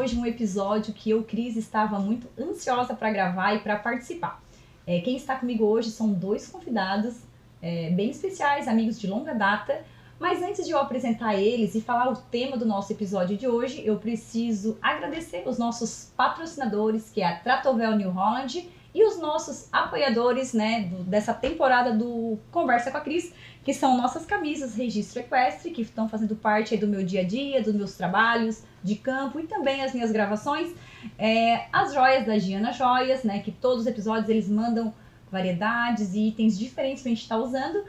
hoje um episódio que eu, Cris, estava muito ansiosa para gravar e para participar. Quem está comigo hoje são dois convidados bem especiais, amigos de longa data. Mas antes de eu apresentar eles e falar o tema do nosso episódio de hoje, eu preciso agradecer os nossos patrocinadores, que é a Tratovel New Holland, e os nossos apoiadores, né, dessa temporada do Conversa com a Cris, que são nossas camisas Registro Equestre, que estão fazendo parte aí do meu dia a dia, dos meus trabalhos de campo e também as minhas gravações. As joias da Giana Joias, né, que todos os episódios eles mandam variedades e itens diferentes pra gente estar usando.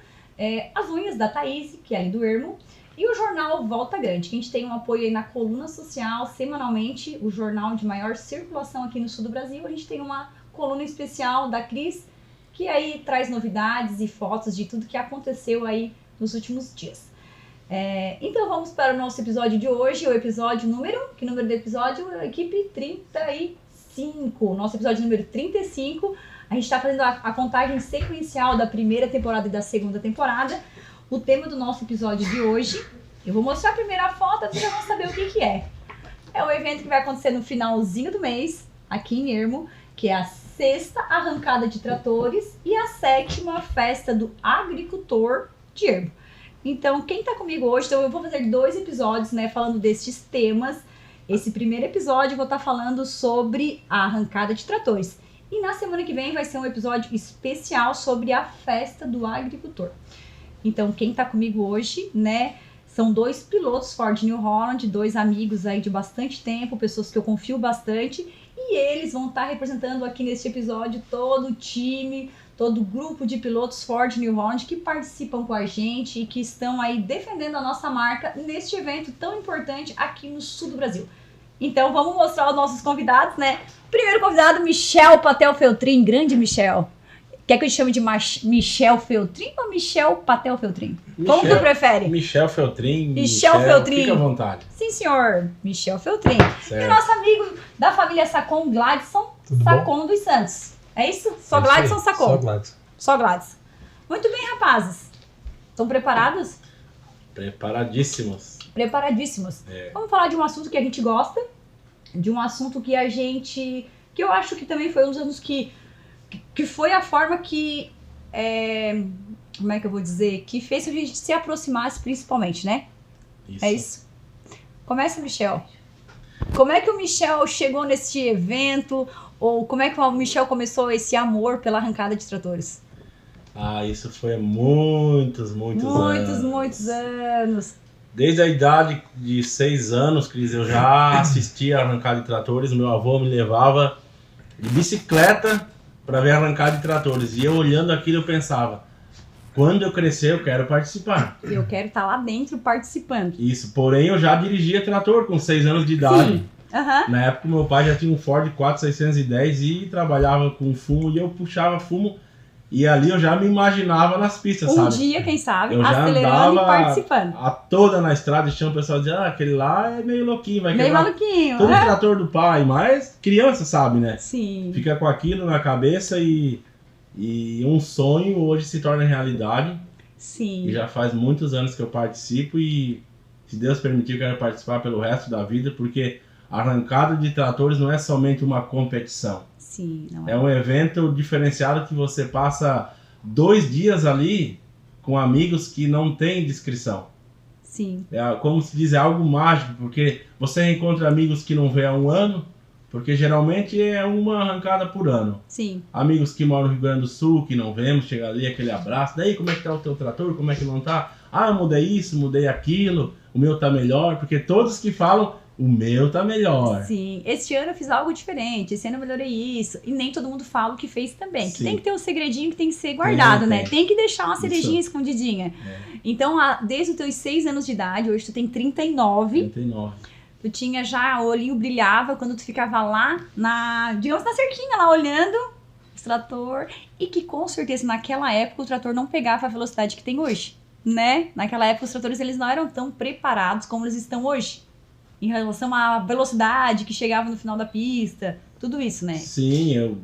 As unhas da Thaís, que é ali do Ermo, e o jornal Volta Grande, que a gente tem um apoio aí na coluna social, semanalmente, o jornal de maior circulação aqui no sul do Brasil. A gente tem uma coluna especial da Cris, que aí traz novidades e fotos de tudo que aconteceu aí nos últimos dias. Então vamos para o nosso episódio de hoje, o episódio que número do episódio? Equipe 35, nosso episódio número 35. A gente está fazendo a contagem sequencial da primeira temporada e da segunda temporada. O tema do nosso episódio de hoje, eu vou mostrar a primeira foto, vocês já vão saber o que é. É um evento que vai acontecer no finalzinho do mês, aqui em Ermo, que é a 6ª Arrancada de Tratores e a 7ª Festa do Agricultor de Ermo. Então, quem está comigo hoje, eu vou fazer 2 episódios, né, falando destes temas. Esse primeiro episódio eu vou estar falando sobre a Arrancada de Tratores. E na semana que vem vai ser um episódio especial sobre a Festa do Agricultor. Então, quem tá comigo hoje, né, são 2 pilotos Ford New Holland, 2 amigos aí de bastante tempo, pessoas que eu confio bastante, e eles vão estar representando aqui neste episódio todo o time, todo o grupo de pilotos Ford New Holland que participam com a gente e que estão aí defendendo a nossa marca neste evento tão importante aqui no sul do Brasil. Então, vamos mostrar os nossos convidados, né? Primeiro convidado, Michel Patel Feltrin. Grande Michel. Quer que eu te chame de Michel Feltrin ou Michel Patel Feltrin? Como tu prefere? Michel Feltrin. Michel Feltrin. Fica à vontade. Sim, senhor. Michel Feltrin. Certo. E o nosso amigo da família Sacon, Gladson Sacon dos Santos. É isso? Só Gladson ou Sacon? Só Gladson. Só Gladson. Muito bem, rapazes. Estão preparados? Preparadíssimos. Preparadíssimos. Vamos falar de um assunto que a gente gosta, de um assunto que que eu acho que também foi um dos anos que foi a forma que, como é que eu vou dizer, que fez que a gente se aproximasse principalmente, né? Isso. É isso. Começa, Michel. Como é que o Michel chegou nesse evento, ou como é que o Michel começou esse amor pela arrancada de tratores? Isso foi há muitos anos. Muitos anos. Desde a idade de 6 anos, Cris, eu já assistia a arrancada de tratores. Meu avô me levava de bicicleta para ver a arrancada de tratores. E eu olhando aquilo, eu pensava, quando eu crescer, eu quero participar. Eu quero estar lá dentro participando. Isso, porém eu já dirigia trator com 6 anos de idade. Sim. Uhum. Na época, meu pai já tinha um Ford 4610 e trabalhava com fumo e eu puxava fumo. E ali eu já me imaginava nas pistas, sabe? Um dia, quem sabe, eu já acelerando e participando. A toda na estrada, e tinha um pessoal dizendo, aquele lá é meio louquinho, vai meio quebrar maluquinho. todo o trator do pai. Mas criança sabe, né? Sim. Fica com aquilo na cabeça e um sonho hoje se torna realidade. Sim. E já faz muitos anos que eu participo e, se Deus permitir, eu quero participar pelo resto da vida, porque a arrancada de tratores não é somente uma competição. Sim, não é. É um evento diferenciado que você passa 2 dias ali com amigos que não tem descrição. Sim. Como se diz, é algo mágico, porque você encontra amigos que não vê há 1 ano, porque geralmente é uma arrancada por ano. Sim. Amigos que moram no Rio Grande do Sul, que não vemos, chega ali, aquele abraço, daí como é que tá o teu trator, como é que não tá? Eu mudei isso, mudei aquilo, o meu tá melhor, porque todos que falam, o meu tá melhor. Sim, este ano eu fiz algo diferente, esse ano eu melhorei isso. E nem todo mundo fala o que fez também. Que tem que ter um segredinho que tem que ser guardado, né? Tem que deixar uma cerejinha escondidinha. Então, desde os teus 6 anos de idade, hoje tu tem 39. 39. Tu tinha já, o olhinho brilhava quando tu ficava lá, digamos, na cerquinha lá, olhando o trator. E que com certeza naquela época o trator não pegava a velocidade que tem hoje, né? Naquela época os tratores eles não eram tão preparados como eles estão hoje. Em relação à velocidade que chegava no final da pista, tudo isso, né? Sim, eu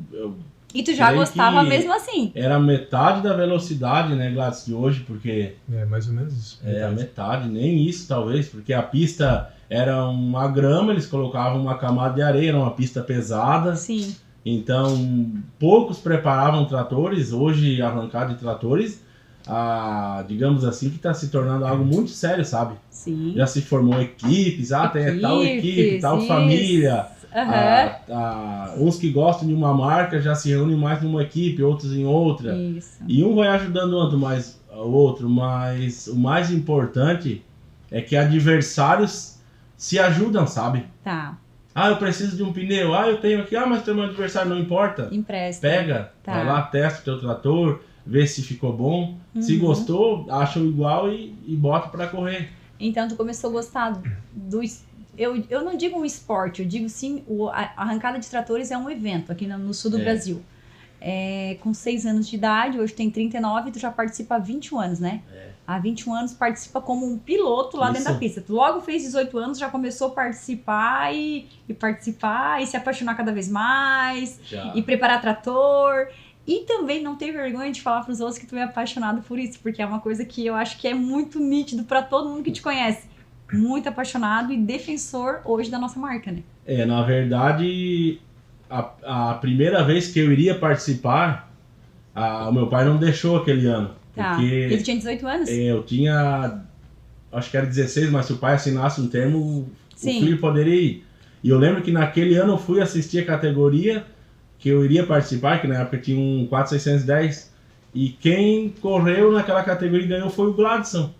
E tu já gostava mesmo assim? Era metade da velocidade, né, Gladys, de hoje, porque... É, mais ou menos isso. A metade, nem isso talvez, porque a pista era uma grama, eles colocavam uma camada de areia, era uma pista pesada. Sim. Então, poucos preparavam tratores. Hoje, arrancada de tratores, digamos assim, que está se tornando algo muito sério, sabe? Sim. Já se formou equipes, tem tal equipe, tal família. Uns que gostam de uma marca já se reúnem mais numa equipe, outros em outra. Isso. E um vai ajudando o outro, mas o mais importante é que adversários se ajudam, sabe? Tá. Eu preciso de um pneu. Eu tenho aqui. Mas tem um adversário, não importa. Empresta. Pega, vai lá, testa o teu trator, vê se ficou bom. Se gostou, acha igual e bota pra correr. Então, tu começou a gostar do... Eu não digo um esporte, eu digo sim, a arrancada de tratores é um evento aqui no sul do Brasil. Com 6 anos de idade, hoje tem 39, tu já participa há 21 anos, né? Há 21 anos participa como um piloto lá dentro da pista. Tu logo fez 18 anos, já começou a participar e se apaixonar cada vez mais, e preparar trator. E também não ter vergonha de falar pros outros que tu é apaixonado por isso, porque é uma coisa que eu acho que é muito nítido para todo mundo que te conhece. Muito apaixonado e defensor hoje da nossa marca, né? Na verdade, a primeira vez que eu iria participar, o meu pai não deixou aquele ano. Tá. Porque ele tinha 18 anos? Eu tinha, acho que era 16, mas se o pai assinasse um termo, o filho poderia ir. E eu lembro que naquele ano eu fui assistir a categoria que eu iria participar, que na época tinha um 4610, e quem correu naquela categoria e ganhou foi o Gladson.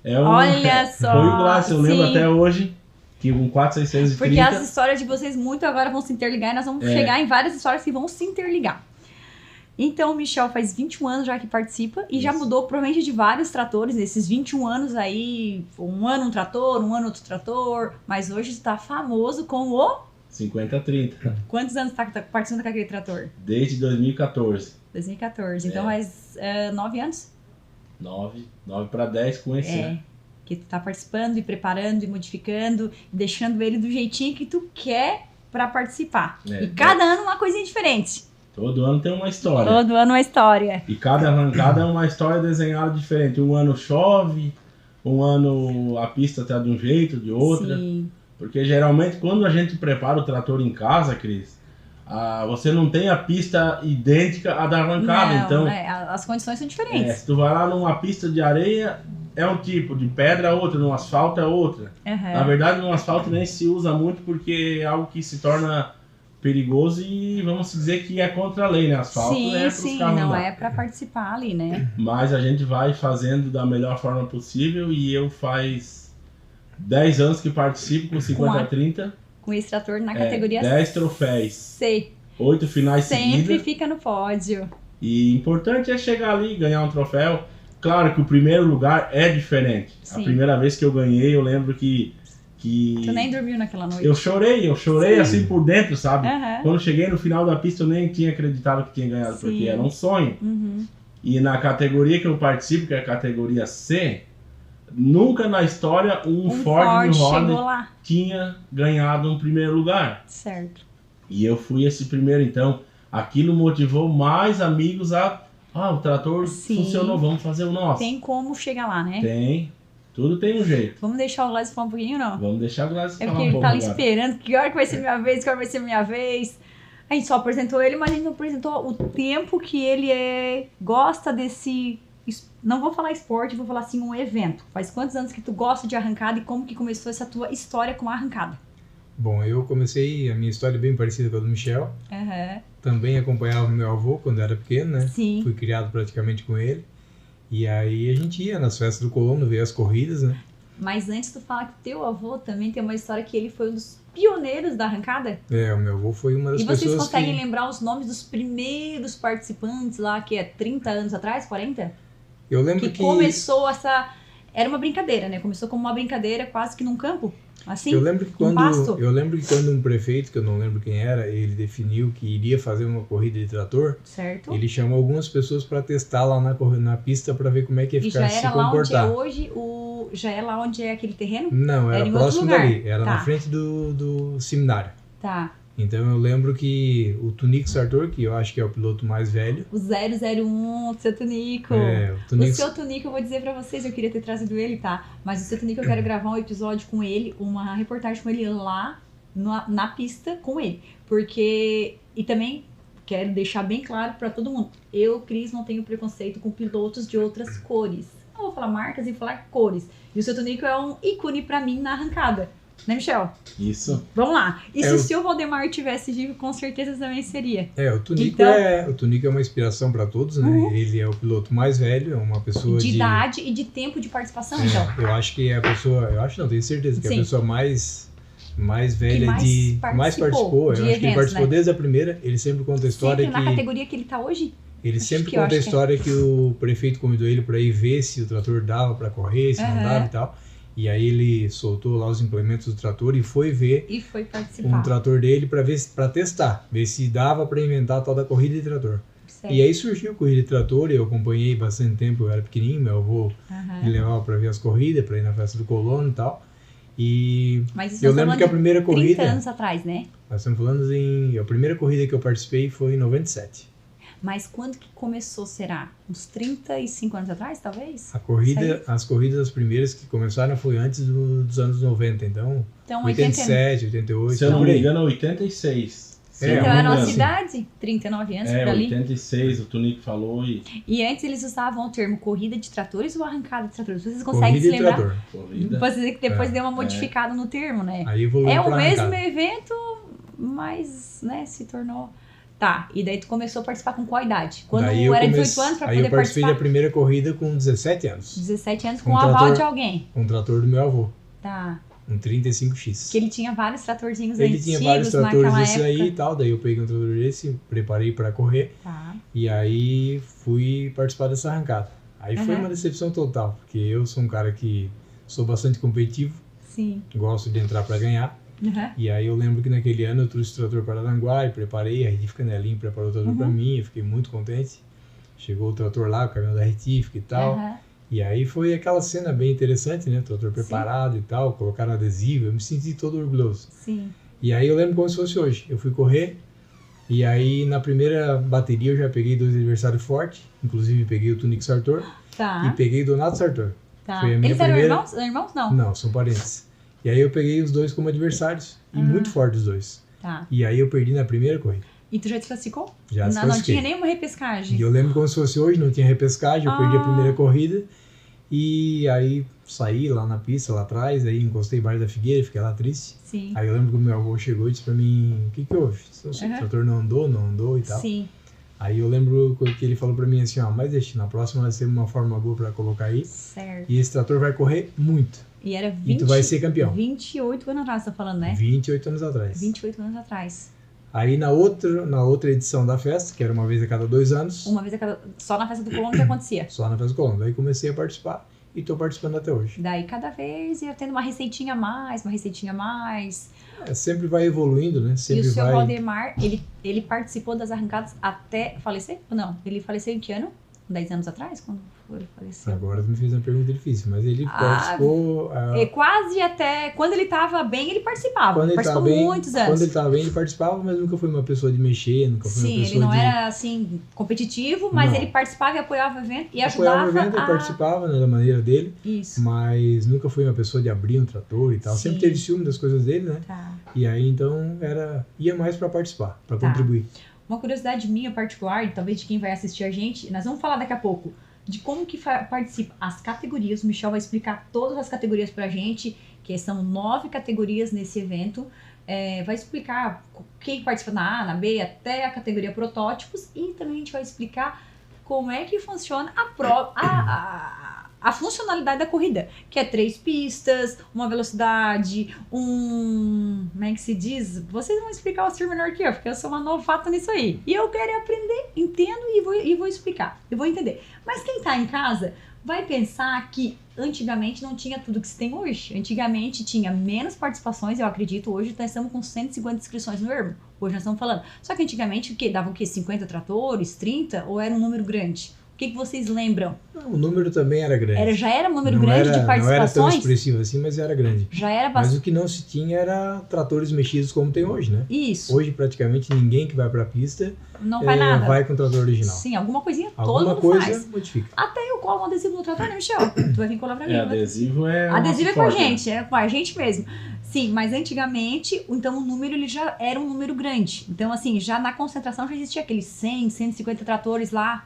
Olha só! Foi o Gladson, eu lembro até hoje, que um 4630... Porque as histórias de vocês muito agora vão se interligar e nós vamos chegar em várias histórias que vão se interligar. Então, o Michel faz 21 anos já que participa e já mudou provavelmente de vários tratores. Nesses 21 anos aí, um ano um trator, um ano outro trator, mas hoje está famoso com o... 5030. Quantos anos está participando com aquele trator? Desde 2014. 2014, então faz 9 anos? 9 para 10 com esse ano. Que tu tá participando e preparando e modificando, e deixando ele do jeitinho que tu quer para participar. E cada ano uma coisinha diferente. Todo ano tem uma história. Todo ano uma história. E cada arrancada é uma história desenhada diferente. Um ano chove, um ano a pista tá de um jeito, de outra. Sim. Porque geralmente quando a gente prepara o trator em casa, Cris, você não tem a pista idêntica à da arrancada. Não, então as condições são diferentes. Se tu vai lá numa pista de areia, é um tipo, de pedra é outra, no asfalto é outra. Na verdade, no asfalto nem se usa muito porque é algo que se torna perigoso e vamos dizer que é contra a lei, né? Asfalto é pros carros não andar. é para participar ali, né? Mas a gente vai fazendo da melhor forma possível e eu faz 10 anos que participo com 50-30. Com esse trator na categoria 10 troféus. C. 8 finais seguidos. Sempre fica no pódio. E importante é chegar ali e ganhar um troféu. Claro que o primeiro lugar é diferente. Sim. A primeira vez que eu ganhei, eu lembro que... Tu nem dormiu naquela noite. Eu chorei assim por dentro, sabe? Quando cheguei no final da pista, eu nem tinha acreditado que tinha ganhado, porque era um sonho. E na categoria que eu participo, que é a categoria C, nunca na história um Ford New Holland tinha ganhado um primeiro lugar. Certo. E eu fui esse primeiro, então aquilo motivou mais amigos o trator funcionou, vamos fazer o nosso. Tem como chegar lá, né? Tem. Tudo tem um jeito. Vamos deixar o Gladys falar um pouquinho, não? Vamos deixar o Gladys falar um pouco. É porque ele tá ali esperando, que hora que vai ser minha vez, que hora vai ser minha vez. A gente só apresentou ele, mas a gente não apresentou o tempo que ele gosta desse... Não vou falar esporte, vou falar assim, um evento. Faz quantos anos que tu gosta de arrancada e como que começou essa tua história com a arrancada? Bom, eu comecei, a minha história é bem parecida com a do Michel. Também acompanhava meu avô quando era pequeno, né? Sim. Fui criado praticamente com ele. E aí a gente ia nas festas do colono ver as corridas, né? Mas antes tu falar que teu avô também tem uma história que ele foi um dos pioneiros da arrancada. O meu avô foi uma das pessoas que... E vocês conseguem lembrar os nomes dos primeiros participantes lá, que é 30 anos atrás, 40? Eu lembro que... começou essa... Era uma brincadeira, né? Começou como uma brincadeira quase que num campo. Assim, eu lembro que quando um prefeito, que eu não lembro quem era, ele definiu que iria fazer uma corrida de trator, certo. Ele chamou algumas pessoas para testar lá na pista para ver como é que ia ficar, se comportar. E já era lá onde é hoje, já é lá onde é aquele terreno? Não, era próximo dali, era na frente do seminário. Tá. Então eu lembro que o Tunico Sartor, que eu acho que é o piloto mais velho. O 001, seu Tunico. O seu Tunico, eu vou dizer pra vocês, eu queria ter trazido ele, tá? Mas o seu Tunico, eu quero gravar um episódio com ele, uma reportagem com ele lá na pista com ele. Porque... E também quero deixar bem claro pra todo mundo. Eu, Cris, não tenho preconceito com pilotos de outras cores. Não vou falar marcas e falar cores. E o seu Tunico é um ícone pra mim na arrancada. Né, Michel? Isso. Vamos lá. E se o seu Valdemar tivesse vivo, com certeza também seria. O Tunico, o Tunico é uma inspiração para todos, né? Ele é o piloto mais velho, é uma pessoa de idade e de tempo de participação, então. Eu acho que é a pessoa, tenho certeza que é a pessoa mais velha mais participou. Eu acho que ele participou desde a primeira, ele sempre conta a história sempre na categoria que ele tá hoje? Ele sempre conta a história que o prefeito convidou ele para ir ver se o trator dava para correr, se não dava e tal. E aí ele soltou lá os implementos do trator e foi ver um trator dele para testar, ver se dava para inventar a tal da corrida de trator. Certo. E aí surgiu a corrida de trator, eu acompanhei bastante tempo, eu era pequenininho, meu avô me levava para ver as corridas, para ir na festa do colono e tal. E mas eu lembro que a primeira corrida... 30 anos atrás, né? Nós estamos falando a primeira corrida que eu participei foi em 97. Mas quando que começou, será? Uns 35 anos atrás, talvez? As corridas as primeiras que começaram foi antes dos anos 90, então 87, 88. Se eu não me engano, 86. Então era a nossa idade, 39 anos por ali. 86, o Tunico falou. E antes eles usavam o termo corrida de tratores ou arrancada de tratores? Vocês conseguem se lembrar? Pode dizer que depois deu uma modificada no termo, né? Aí é o mesmo evento, mas se tornou... Tá, e daí tu começou a participar com qual idade? Quando era 18 anos pra poder participar? Aí eu participei da primeira corrida com 17 anos. 17 anos com o aval de alguém? Com o trator do meu avô. Tá. Um 35X. Que ele tinha vários tratorzinhos antigos naquela época. Ele tinha vários tratores desse aí e tal, daí eu peguei um trator desse, preparei pra correr. Tá. E aí fui participar dessa arrancada. Aí foi uma decepção total, porque eu sou um cara que sou bastante competitivo. Sim. Gosto de entrar pra ganhar. E aí eu lembro que naquele ano eu trouxe o trator para Aranguá e preparei, a Retifica Nelinho preparou o trator para mim, eu fiquei muito contente. Chegou o trator lá, o caminhão da Retifica e tal. E aí foi aquela cena bem interessante, né? O trator preparado e tal, colocaram adesivo, eu me senti todo orgulhoso. Sim. E aí eu lembro como se fosse hoje. Eu fui correr e aí na primeira bateria eu já peguei 2 adversários fortes, inclusive peguei o Tunico Sartor e peguei o Donato Sartor. Tá. Eles eram irmãos? Irmãos não? Não, são parentes. E aí eu peguei os dois como adversários. E muito fortes os dois. Tá. E aí eu perdi na primeira corrida. E tu já desclassificou? Já desclassifiquei. Não tinha nenhuma repescagem. E eu lembro como se fosse hoje, não tinha repescagem. Eu perdi a primeira corrida. E aí saí lá na pista, lá atrás. Aí encostei embaixo da figueira, fiquei lá triste. Sim. Aí eu lembro que o meu avô chegou e disse pra mim, o que houve? O trator não andou e tal. Sim. Aí eu lembro que ele falou pra mim assim, mas deixa, na próxima vai ser uma forma boa pra colocar aí. Certo. E esse trator vai correr muito. E era 20, e tu vai ser campeão. 28 anos atrás, tá falando, né? 28 anos atrás. 28 anos atrás. Aí na outra edição da festa, que era uma vez a cada 2 anos. Uma vez a cada... Só na festa do Colombo que acontecia? Só na festa do Colombo. Daí comecei a participar e tô participando até hoje. Daí cada vez ia tendo uma receitinha a mais, sempre vai evoluindo, né? Sempre e o seu Valdemar, ele participou das arrancadas até falecer? Ou não? Ele faleceu em que ano? 10 anos atrás? Quando foi faleceu? Agora tu me fez uma pergunta difícil, mas ele participou... Quase até... Quando ele tava bem, ele participava. Participou muitos anos. Quando ele tava bem, ele participava, mas nunca foi uma pessoa de mexer, nunca foi uma pessoa ele não era, assim, competitivo, mas ele participava e apoiava o evento e ajudava o evento, ele participava, né, da maneira dele. Isso. Mas nunca foi uma pessoa de abrir um trator e tal. Sim. Sempre teve ciúme das coisas dele, né? Tá. E aí, então, ia mais pra participar, pra contribuir. Uma curiosidade minha particular, e talvez de quem vai assistir a gente, nós vamos falar daqui a pouco de como que participa as categorias. O Michel vai explicar todas as categorias pra gente, que são 9 categorias nesse evento. Vai explicar quem participa na A, na B, até a categoria protótipos, e também a gente vai explicar como é que funciona a funcionalidade da corrida, que é 3 pistas, uma velocidade, como é que se diz? Vocês vão explicar o termo melhor que eu, porque eu sou uma novata nisso aí. E eu quero aprender, entendo e vou explicar. Eu vou entender. Mas quem tá em casa vai pensar que antigamente não tinha tudo que se tem hoje. Antigamente tinha menos participações, eu acredito. Hoje nós estamos com 150 inscrições no Ermo. Hoje nós estamos falando. Só que antigamente davam o quê? 50 tratores, 30? Ou era um número grande? que vocês lembram? O número também era grande. Já era um número grande de participações? Não era tão expressivo assim, mas era grande. Já era bastante. Mas o que não se tinha era tratores mexidos como tem hoje, né? Isso. Hoje praticamente ninguém que vai pra pista não vai nada. Vai com o trator original. Sim, alguma coisinha alguma todo coisa faz. Modifica. Até eu colo um adesivo no trator, né, Michel? Tu vai vir colar pra mim. Adesivo é adesivo é com a gente, é com a gente mesmo. Sim, mas antigamente, então o número ele já era um número grande. Então assim, já na concentração já existia aqueles 100, 150 tratores lá,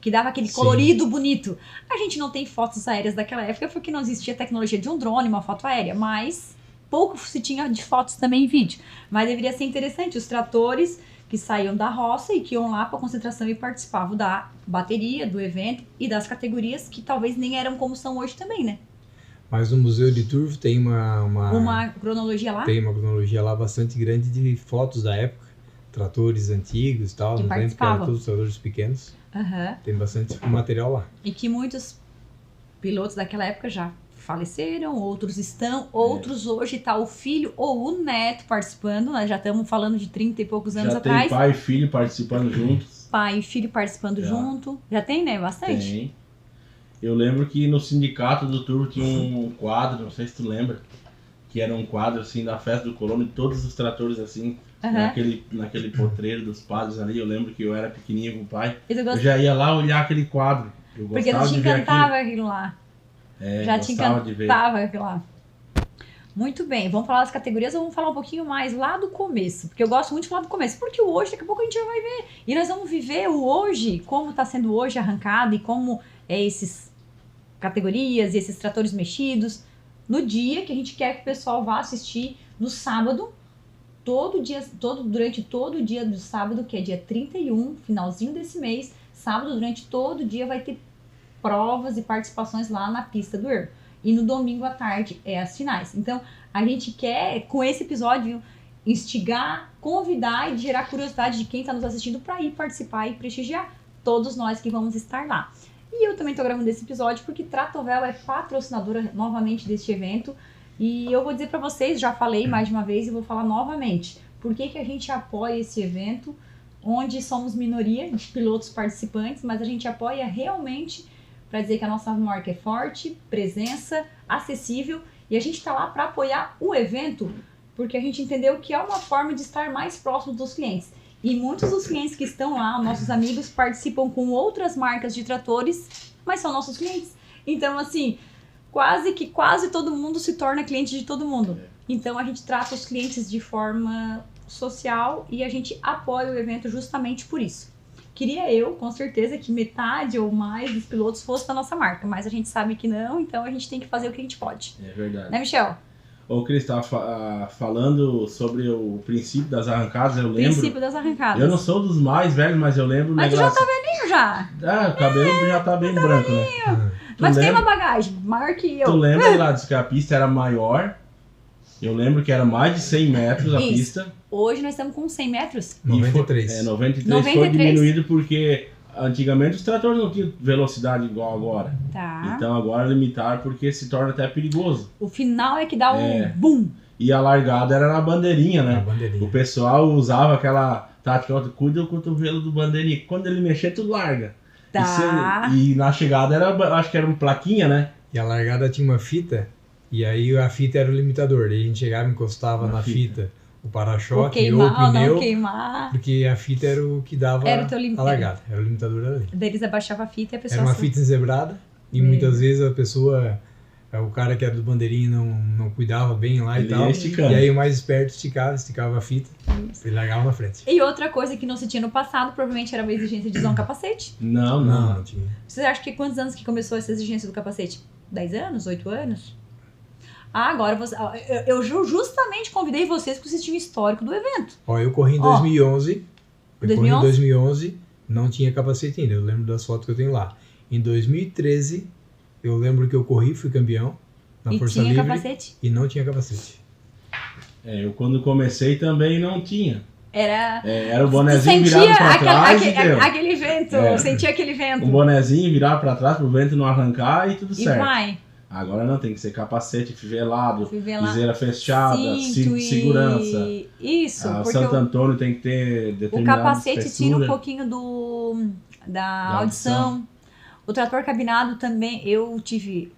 que dava aquele colorido bonito. A gente não tem fotos aéreas daquela época porque não existia tecnologia de um drone, uma foto aérea, mas pouco se tinha de fotos também em vídeo. Mas deveria ser interessante, os tratores que saíam da roça e que iam lá para a concentração e participavam da bateria, do evento e das categorias que talvez nem eram como são hoje também, né? Mas no Museu de Turvo tem uma cronologia lá? Tem uma cronologia lá bastante grande de fotos da época, tratores antigos e tal, que no tempo que eram todos tratores pequenos. Tem bastante material lá. E que muitos pilotos daquela época já faleceram, outros estão, outros hoje tá o filho ou o neto participando, nós já estamos falando de 30 e poucos anos atrás. Já tem pai e filho participando juntos. Pai e filho participando junto. Já tem, né? Bastante. Tem. Eu lembro que no sindicato do Turvo tinha um quadro, não sei se tu lembra, que era um quadro assim da festa do colono, de todos os tratores assim, naquele potreiro dos padres ali. Eu lembro que eu era pequenininho com o pai, eu já ia lá olhar aquele quadro. Eu porque tu te encantava aquilo lá. Já te encantava aquilo lá. Muito bem, vamos falar das categorias ou vamos falar um pouquinho mais lá do começo? Porque eu gosto muito de falar do começo, porque o hoje, daqui a pouco a gente já vai ver. E nós vamos viver o hoje, como está sendo hoje arrancado e como esses categorias e esses tratores mexidos, no dia que a gente quer que o pessoal vá assistir no sábado, durante todo o dia do sábado, que é dia 31, finalzinho desse mês, sábado, durante todo o dia vai ter provas e participações lá na pista do Ervo. E no domingo à tarde é as finais. Então, a gente quer, com esse episódio, instigar, convidar e gerar curiosidade de quem está nos assistindo para ir participar e prestigiar todos nós que vamos estar lá. E eu também estou gravando esse episódio porque Tratovel é patrocinadora novamente deste evento. E eu vou dizer para vocês, já falei mais de uma vez e vou falar novamente, por que a gente apoia esse evento, onde somos minoria de pilotos participantes, mas a gente apoia realmente para dizer que a nossa marca é forte, presença, acessível, e a gente está lá para apoiar o evento, porque a gente entendeu que é uma forma de estar mais próximo dos clientes. E muitos dos clientes que estão lá, nossos amigos, participam com outras marcas de tratores, mas são nossos clientes. Então, assim, quase todo mundo se torna cliente de todo mundo. Então, a gente trata os clientes de forma social e a gente apoia o evento justamente por isso. Queria eu, com certeza, que metade ou mais dos pilotos fosse da nossa marca, mas a gente sabe que não, então a gente tem que fazer o que a gente pode. É verdade. Né, Michel? O Cris estava falando sobre o princípio das arrancadas, eu lembro. Princípio das arrancadas. Eu não sou dos mais velhos, mas eu lembro... Mas negócio... tu já tá velhinho já. O cabelo já tá bem branco, né? Mas tem uma bagagem maior que eu. Tu lembra lá que a pista era maior? Eu lembro que era mais de 100 metros a pista. Hoje nós estamos com 100 metros. 93. 93 foi diminuído porque antigamente os tratores não tinham velocidade igual agora. Tá. Então agora limitaram porque se torna até perigoso. O final é que dá um boom. E a largada era na bandeirinha, né? Na bandeirinha. O pessoal usava aquela tática, cuida do cotovelo do bandeirinha. Quando ele mexer, tu larga. Tá. E na chegada acho que era uma plaquinha, né? E a largada tinha uma fita, e aí a fita era o limitador. Daí a gente chegava e encostava na fita o para-choque ou o pneu, não queimar. Porque a fita era o que dava a largada. Era o limitador ali. Daí eles abaixavam a fita e a pessoa... Era uma fita enzebrada, e muitas vezes a pessoa... O cara que era do bandeirinho não cuidava bem lá e tal. E aí o mais esperto esticava a fita e largava na frente. E outra coisa que não se tinha no passado, provavelmente era uma exigência de usar um capacete. Não tinha. Você acha que quantos anos que começou essa exigência do capacete? 10 anos? 8 anos? Agora eu justamente convidei vocês porque vocês tinham o histórico do evento. Eu corri em 2011. Corri em 2011, não tinha capacete ainda. Eu lembro das fotos que eu tenho lá. Em 2013... eu lembro que eu corri, fui campeão na Força Livre. E tinha capacete? E não tinha capacete. Eu quando comecei também não tinha. Era o bonezinho virado pra trás aquele vento, sentia aquele vento. Um bonezinho virado pra trás pro vento não arrancar e tudo certo. E vai. Agora não, tem que ser capacete fivelado, viseira fechada, cinto de segurança. Isso, porque Santo Antônio tem que ter determinada o capacete espessura. tira um pouquinho da audição. O trator cabinado também, eu tive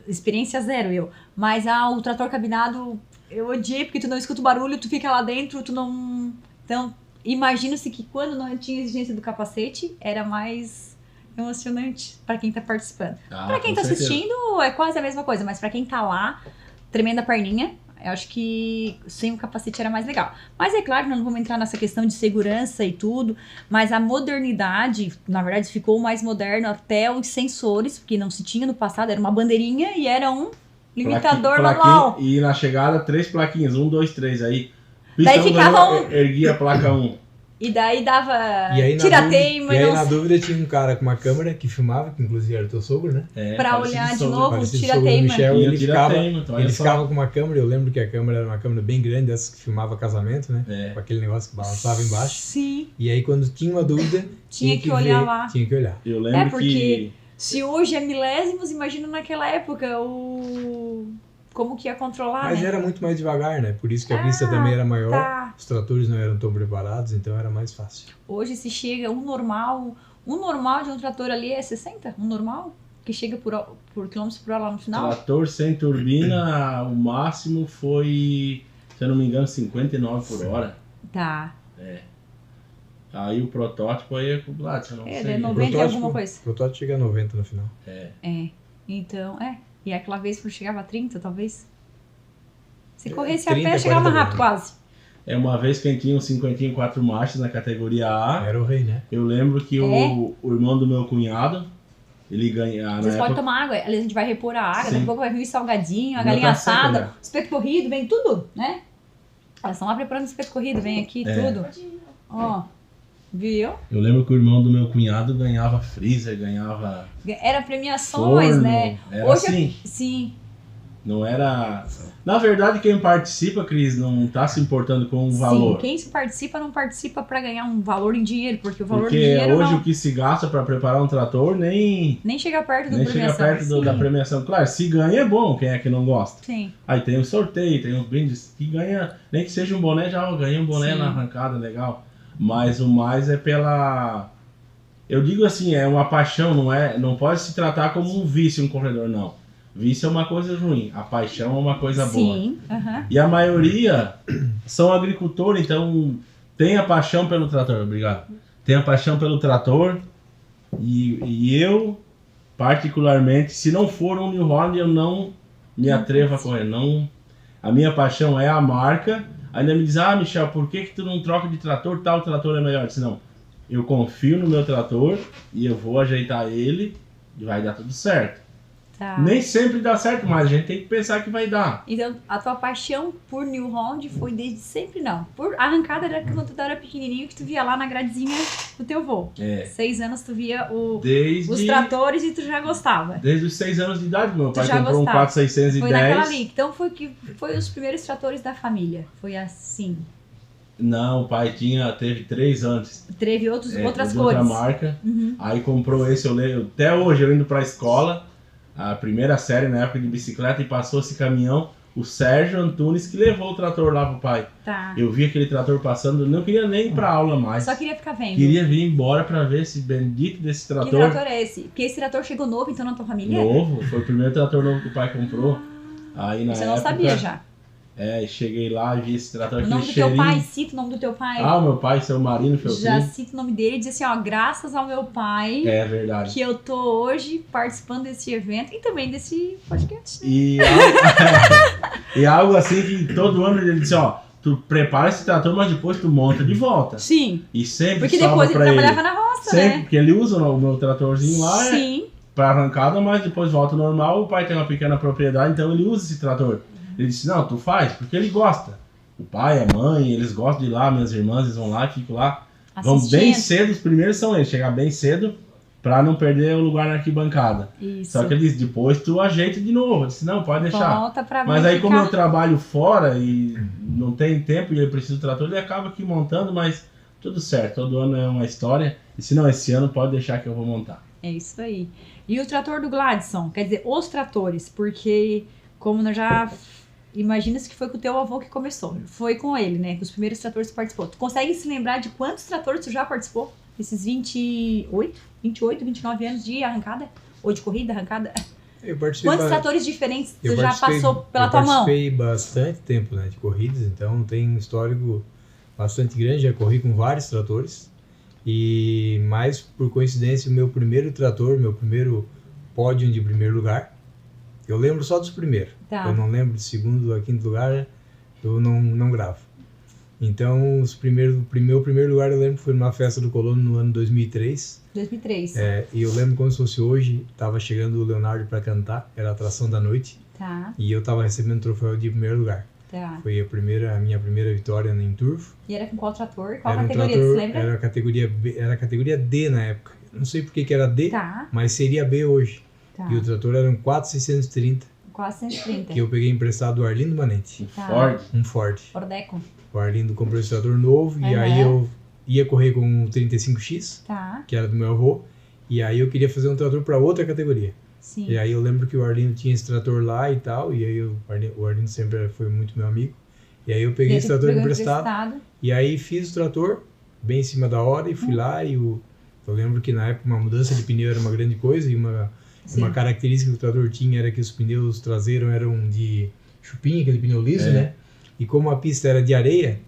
experiência zero, mas o trator cabinado eu odiei, porque tu não escuta o barulho, tu fica lá dentro, tu não... Então, imagino-se que quando não tinha exigência do capacete, era mais emocionante para quem tá participando. Para quem tá assistindo, é quase a mesma coisa, mas para quem tá lá, tremendo a perninha. Eu acho que sem o capacete era mais legal. Mas é claro, não vamos entrar nessa questão de segurança e tudo, mas a modernidade, na verdade, ficou mais moderno até os sensores, porque não se tinha no passado, era uma bandeirinha e era um limitador manual. E na chegada, 3 plaquinhas, 1, 2, 3, aí... Daí ficava erguia a placa 1. E daí dava tirateima. E aí na dúvida tinha um cara com uma câmera que filmava, que inclusive era o teu sogro, né? Pra olhar de novo, tirateima. Ele ficava com uma câmera, eu lembro que a câmera era uma câmera bem grande, dessas que filmava casamento, né? Com aquele negócio que balançava embaixo. Sim. E aí quando tinha uma dúvida, tinha que olhar lá. Tinha que olhar. Eu lembro porque se hoje é milésimos, imagina naquela época como que ia controlar, Mas né? era muito mais devagar, né? Por isso que a pista também era maior, os tratores não eram tão preparados, então era mais fácil. Hoje se chega, um normal de um trator ali é 60? Um normal? Que chega por quilômetros por hora lá no final? Trator sem turbina, o máximo foi, se eu não me engano, 59 por hora. Tá. Aí o protótipo aí é com o Gladson, não sei. 90 e alguma coisa. O protótipo chega a 90 no final. Então, E aquela vez que chegava a 30, talvez? Se corresse a 30, pé, chegava mais rápido, quase. Uma vez que a gente tinha um 50 4 marchas na categoria A. Era o rei, né? Eu lembro que o irmão do meu cunhado, ele ganhava. Vocês podem tomar água, aliás, a gente vai repor a água, Sim. daqui a pouco vai vir o salgadinho, a galinha assada, o espeto corrido, vem tudo, né? Elas estão lá preparando o espeto corrido, vem aqui tudo. Ó. Viu? Eu lembro que o irmão do meu cunhado ganhava freezer, ganhava... Era premiações, forno, né? Era hoje assim. Sim. Não era... Na verdade, quem participa, Cris, não tá se importando com o valor. Sim, quem participa não participa para ganhar um valor em dinheiro, porque o valor em dinheiro hoje o que se gasta para preparar um trator nem chega perto da nem premiação. chega perto da premiação. Claro, se ganha é bom, quem é que não gosta? Sim. Aí tem o sorteio, tem uns brindes que ganha, nem que seja um boné, já ganha um boné na arrancada, legal. Mas o mais é pela... Eu digo assim, é uma paixão, não pode se tratar como um vício, um corredor, não. Vício é uma coisa ruim, a paixão é uma coisa boa. Sim, E a maioria são agricultores, então tem a paixão pelo trator, obrigado. Tem a paixão pelo trator e eu, particularmente, se não for um New Holland, eu não me atrevo a correr. Não, a minha paixão é a marca. Ainda me diz, Michel, por que tu não troca de trator? Tal trator é melhor. Eu disse, não, eu confio no meu trator e eu vou ajeitar ele e vai dar tudo certo. Tá. Nem sempre dá certo, mas a gente tem que pensar que vai dar. Então, a tua paixão por New Holland foi desde sempre, não? Por arrancada era quando tu era pequenininho, que tu via lá na gradezinha do teu voo. 6 anos tu via os tratores e tu já gostava. Desde os 6 anos de idade, meu pai comprou um 4610. Foi naquela ali. Então foi os primeiros tratores da família. Foi assim. Não, o pai teve 3 antes. Teve outras cores. Outra marca. Aí comprou esse, eu lembro. Até hoje eu indo pra escola, a primeira série na época de bicicleta, e passou esse caminhão, o Sérgio Antunes, que levou o trator lá pro pai. Tá. Eu vi aquele trator passando, não queria nem ir pra aula mais. Só queria ficar vendo. Queria vir embora pra ver esse bendito desse trator. Que trator é esse? Porque esse trator chegou novo, então, na tua família? Novo, foi o primeiro trator novo que o pai comprou. Aí na Você não sabia já? Cheguei lá, vi esse trator aqui. O nome do teu pai, cita o nome do teu pai. O meu pai, seu Marino Feltrin. Já cita o nome dele e diz assim, graças ao meu pai. É verdade. Que eu tô hoje participando desse evento e também desse podcast. E algo assim que todo ano ele disse, tu prepara esse trator, mas depois tu monta de volta. Sim. E sempre porque depois ele trabalhava na roça, sempre, né? Porque ele usa o meu tratorzinho lá. Sim. Pra arrancada, mas depois volta ao normal. O pai tem uma pequena propriedade, então ele usa esse trator. Ele disse, não, tu faz, porque ele gosta. O pai, a mãe, eles gostam de ir lá, minhas irmãs, eles vão lá, ficam lá. Vão bem cedo, os primeiros são eles, chegar bem cedo pra não perder o lugar na arquibancada. Isso. Só que ele disse, depois tu ajeita de novo. Eu disse, não, pode deixar. Volta pra mas aí como eu trabalho fora e não tem tempo e ele precisa do trator, ele acaba aqui montando, mas tudo certo, todo ano é uma história. E se não, esse ano pode deixar que eu vou montar. É isso aí. E o trator do Gladson, quer dizer, os tratores, porque como nós já... Imagina-se que foi com o teu avô que começou. Foi com ele, né? Com os primeiros tratores que tu participou. Tu consegue se lembrar de quantos tratores tu já participou? Esses 28, 29 anos de arrancada? Ou de corrida, arrancada? Quantos tratores diferentes você já passou pela tua mão? Eu participei bastante tempo, né, de corridas, então tem um histórico bastante grande, já corri com vários tratores. Mas, por coincidência, o meu primeiro trator, meu primeiro pódio de primeiro lugar, eu lembro só dos primeiros. Tá. Eu não lembro de segundo a quinto lugar, eu não gravo. Então, meu primeiro lugar eu lembro que foi numa festa do Colono no ano 2003. 2003. E eu lembro como se fosse hoje, estava chegando o Leonardo para cantar, era a atração da noite. Tá. E eu estava recebendo o troféu de primeiro lugar. Tá. Foi a minha primeira vitória em turfo. E era com qual trator? Qual categoria, você lembra? Era a categoria D na época. Não sei por que era D, mas seria B hoje. Tá. E o trator era um 4630. 430. Que eu peguei emprestado do Arlindo Manente. Um Ford. Fordeco. O Arlindo comprou esse trator novo e aí eu ia correr com um 35X, que era do meu avô. E aí eu queria fazer um trator para outra categoria. Sim. E aí eu lembro que o Arlindo tinha esse trator lá e tal, e aí o Arlindo sempre foi muito meu amigo. E aí eu peguei esse trator emprestado, e aí fiz o trator bem em cima da hora e fui lá. E eu lembro que na época uma mudança de pneu era uma grande coisa, e uma característica que o trator tinha era que os pneus traseiros eram de chupinha, aquele pneu liso, né? E como a pista era de areia,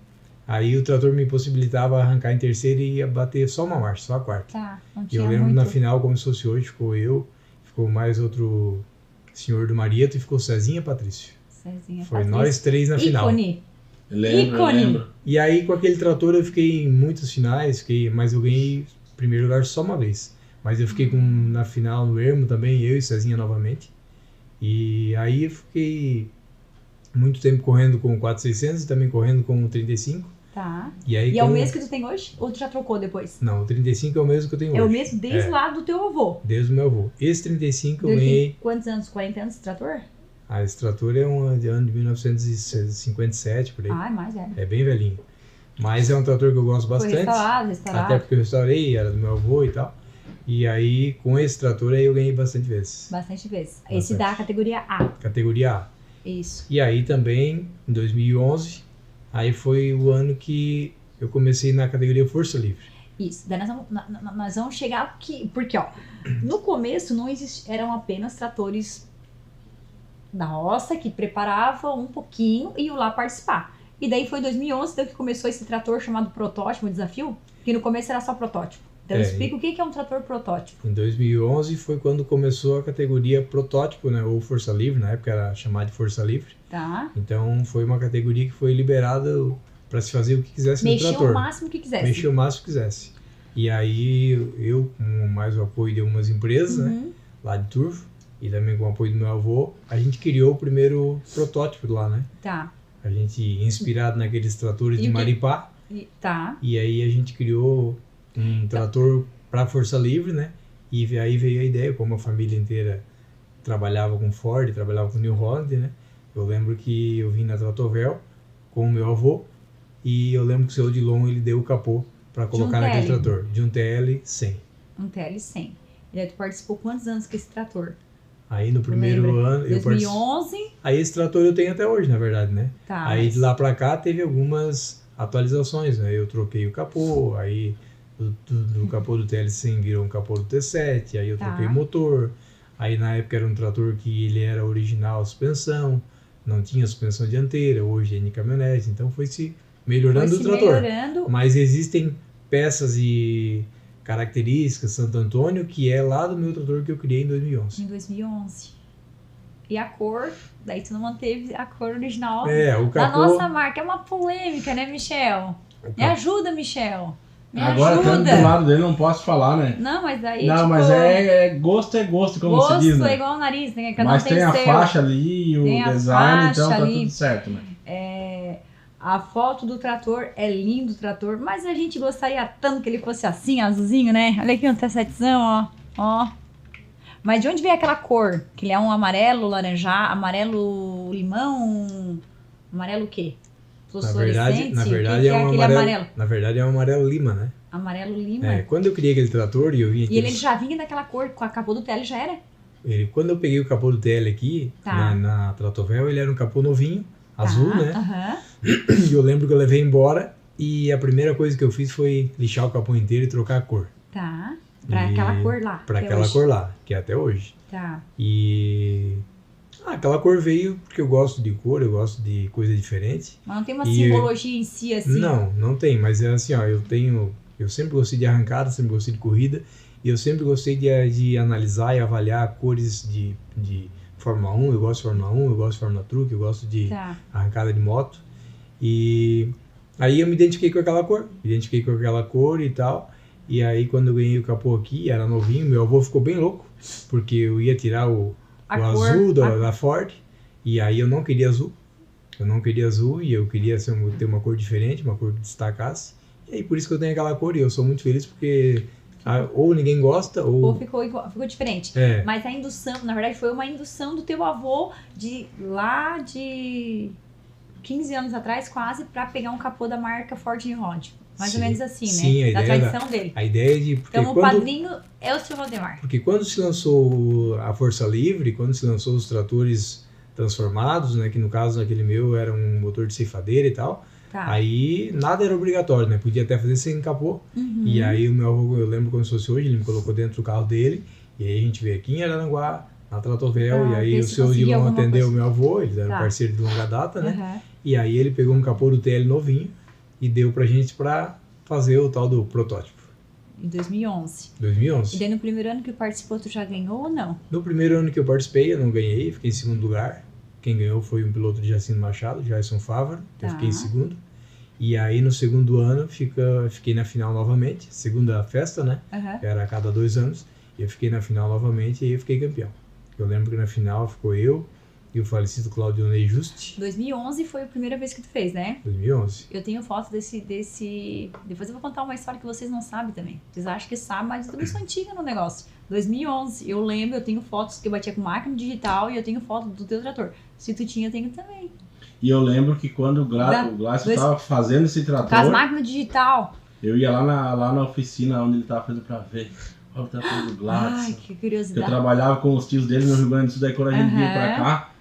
aí o trator me possibilitava arrancar em terceira e ia bater só uma marcha, só a quarta. Tá, e eu lembro na final, como se fosse hoje, ficou mais outro senhor do Marieto e ficou Cezinha Patrício. Foi nós três na final. Ícone. Eu lembro. E aí com aquele trator eu fiquei em muitas finais, mas eu ganhei primeiro lugar só uma vez. Mas eu fiquei na final no Ermo também, eu e Cezinha novamente. E aí eu fiquei muito tempo correndo com o 4600 e também correndo com o 35. Tá. E é o mesmo que tu tem hoje? Ou tu já trocou depois? Não, o 35 é o mesmo que eu tenho hoje. É o mesmo desde lá do teu avô? Desde o meu avô. Esse 35 eu ganhei... Quantos anos? 40 anos de trator? Esse trator é de ano de 1957, por aí. É mais velho. É bem velhinho. Mas é um trator que eu gosto bastante. Foi restaurado. Até porque eu restaurei, era do meu avô e tal. E aí, com esse trator aí, eu ganhei bastante vezes. Esse da categoria A. Categoria A. Isso. E aí também, em 2011, aí foi o ano que eu comecei na categoria Força Livre. Isso. Daí nós vamos chegar aqui, porque no começo não eram apenas tratores da roça que preparavam um pouquinho e iam lá participar. E daí foi em 2011 que começou esse trator chamado Protótipo Desafio, que no começo era só protótipo. Então explica o que é um trator protótipo. Em 2011 foi quando começou a categoria protótipo, né, ou Força Livre, na época era chamada de Força Livre. Tá. Então foi uma categoria que foi liberada para se fazer o que quisesse no trator. Mexer o máximo que quisesse. Mexer o máximo que quisesse. E aí eu, com mais o apoio de algumas empresas, né, lá de Turvo, e também com o apoio do meu avô, a gente criou o primeiro protótipo lá, né? Tá. A gente, inspirado naqueles tratores de Maripá. Tá. E aí a gente criou um trator para Força Livre, né? E aí veio a ideia, como a família inteira trabalhava com Ford, trabalhava com New Holland, né? Eu lembro que eu vim na Tratovel com o meu avô e eu lembro que o seu Odilon, ele deu o capô para colocar naquele trator, de um TL100. Um TL100. E aí tu participou quantos anos com esse trator? Aí no primeiro ano... 2011? Aí esse trator eu tenho até hoje, na verdade, né? Tá, aí de lá pra cá teve algumas atualizações, né? Eu troquei o capô, aí do capô do TL100 virou um capô do T7, aí eu troquei o motor. Aí na época era um trator que ele era original suspensão, não tinha suspensão dianteira, hoje é em caminhonete, então foi se melhorando o trator. Mas existem peças e características Santo Antônio que é lá do meu trator que eu criei em 2011. Em 2011. E a cor, daí tu não manteve a cor original o capô, da nossa marca. É uma polêmica, né, Michel? Me ajuda, Michel. Agora, estando do lado dele, não posso falar, né? Não, mas aí não, tipo, mas gosto, como se diz, né? Gosto é igual o nariz, né? Cada mas tem a seu. Faixa ali e o design, então tá tudo certo, né? A foto do trator é lindo, o trator, mas a gente gostaria tanto que ele fosse assim, azulzinho, né? Olha aqui um T7zão, ó. Mas de onde veio aquela cor? Que ele é um amarelo, laranjado, amarelo limão, amarelo o quê? Na verdade é um amarelo. Na verdade é um amarelo lima, né? Amarelo lima. Quando eu criei aquele trator e eu vi E ele já vinha daquela cor, com a capô do TL já era? Quando eu peguei o capô do TL aqui, na Tratovel, ele era um capô novinho, azul, né? E eu lembro que eu levei embora E a primeira coisa que eu fiz foi lixar o capô inteiro e trocar a cor. Tá. Pra aquela cor lá. Pra aquela cor lá, que é até hoje. Tá. E... aquela cor veio porque eu gosto de cor, eu gosto de coisa diferente. Mas não tem uma simbologia em si, assim? Não tem, mas é assim, ó, eu sempre gostei de arrancada, sempre gostei de corrida, e eu sempre gostei de analisar e avaliar cores de Fórmula 1, eu gosto de Fórmula 1, eu gosto de Fórmula Truck, eu gosto de arrancada de moto. E aí eu me identifiquei com aquela cor e tal. E aí quando eu ganhei o capô aqui, era novinho, meu avô ficou bem louco, porque eu ia tirar o azul da Ford, e aí eu não queria azul. E eu queria ter uma cor diferente, uma cor que destacasse. E aí por isso que eu tenho aquela cor, e eu sou muito feliz porque ou ninguém gosta, ou ficou diferente. Mas a indução, na verdade, foi uma indução do teu avô de 15 anos atrás, quase, para pegar um capô da marca Ford Rod. Mais ou menos assim, sim, né? Da tradição dele. A ideia de... Então, o padrinho é o seu Valdemar. Porque quando se lançou a Força Livre, quando se lançou os tratores transformados, né? Que no caso, naquele meu, era um motor de ceifadeira e tal. Aí, nada era obrigatório, né? Podia até fazer sem capô. E aí, o meu avô, eu lembro como se fosse hoje, ele me colocou dentro do carro dele. E aí, a gente veio aqui em Araranguá, na Tratovel. E aí, o seu Dilon atendeu o meu avô, eles eram parceiro de longa data, né? E aí, ele pegou um capô do TL novinho e deu pra gente pra fazer o tal do protótipo. Em 2011. 2011. E daí no primeiro ano que participou, tu já ganhou ou não? No primeiro ano que eu participei, eu não ganhei, fiquei em segundo lugar. Quem ganhou foi um piloto de Jacino Machado, Jason Favaro, eu fiquei em segundo. E aí no segundo ano, fiquei na final novamente, segunda festa, né? Era a cada 2 anos. E eu fiquei na final novamente e aí eu fiquei campeão. Eu lembro que na final ficou eu e o falecido Claudio Ney Juste. 2011 foi a primeira vez que tu fez, né? 2011. Eu tenho foto desse... Depois eu vou contar uma história que vocês não sabem também. Vocês acham que sabem, mas eu também sou antiga no negócio. 2011, eu lembro, eu tenho fotos que eu batia com máquina digital e eu tenho foto do teu trator. Se tu tinha, eu tenho também. E eu lembro que quando o Glácio estava fazendo esse trator... Com as máquinas digital. Eu ia lá na oficina onde ele estava fazendo para ver. Olha o trator do Glácio. Ai, que curiosidade. Eu trabalhava com os tios dele no Rio Grande do Sul, daí quando a gente vinha para cá,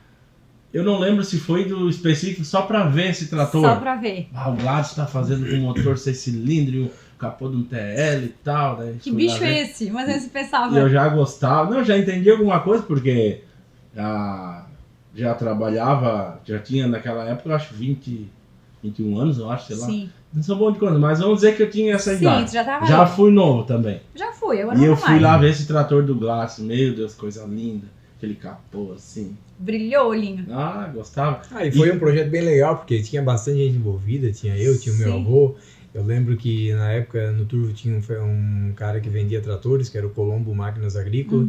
eu não lembro se foi do específico só para ver esse trator. Só para ver. O Gládio está fazendo com um motor 6 cilindros e o capô de um TL e tal. Daí que bicho é esse? Mas aí você pensava... E eu já gostava. Não, já entendi alguma coisa, porque já trabalhava, já tinha naquela época, eu acho 21 anos, eu acho, sei lá. Sim. Não sou bom de conta, mas vamos dizer que eu tinha essa idade. Sim, já fui novo também. Já fui, eu era E eu fui lá ver esse trator do Glácio, meu Deus, coisa linda. Aquele capô assim. Brilhou o olhinho. Ah, gostava. E foi um projeto bem legal, porque tinha bastante gente envolvida, tinha eu, tinha o meu avô. Eu lembro que na época no Turvo tinha um cara que vendia tratores, que era o Colombo Máquinas Agrícolas.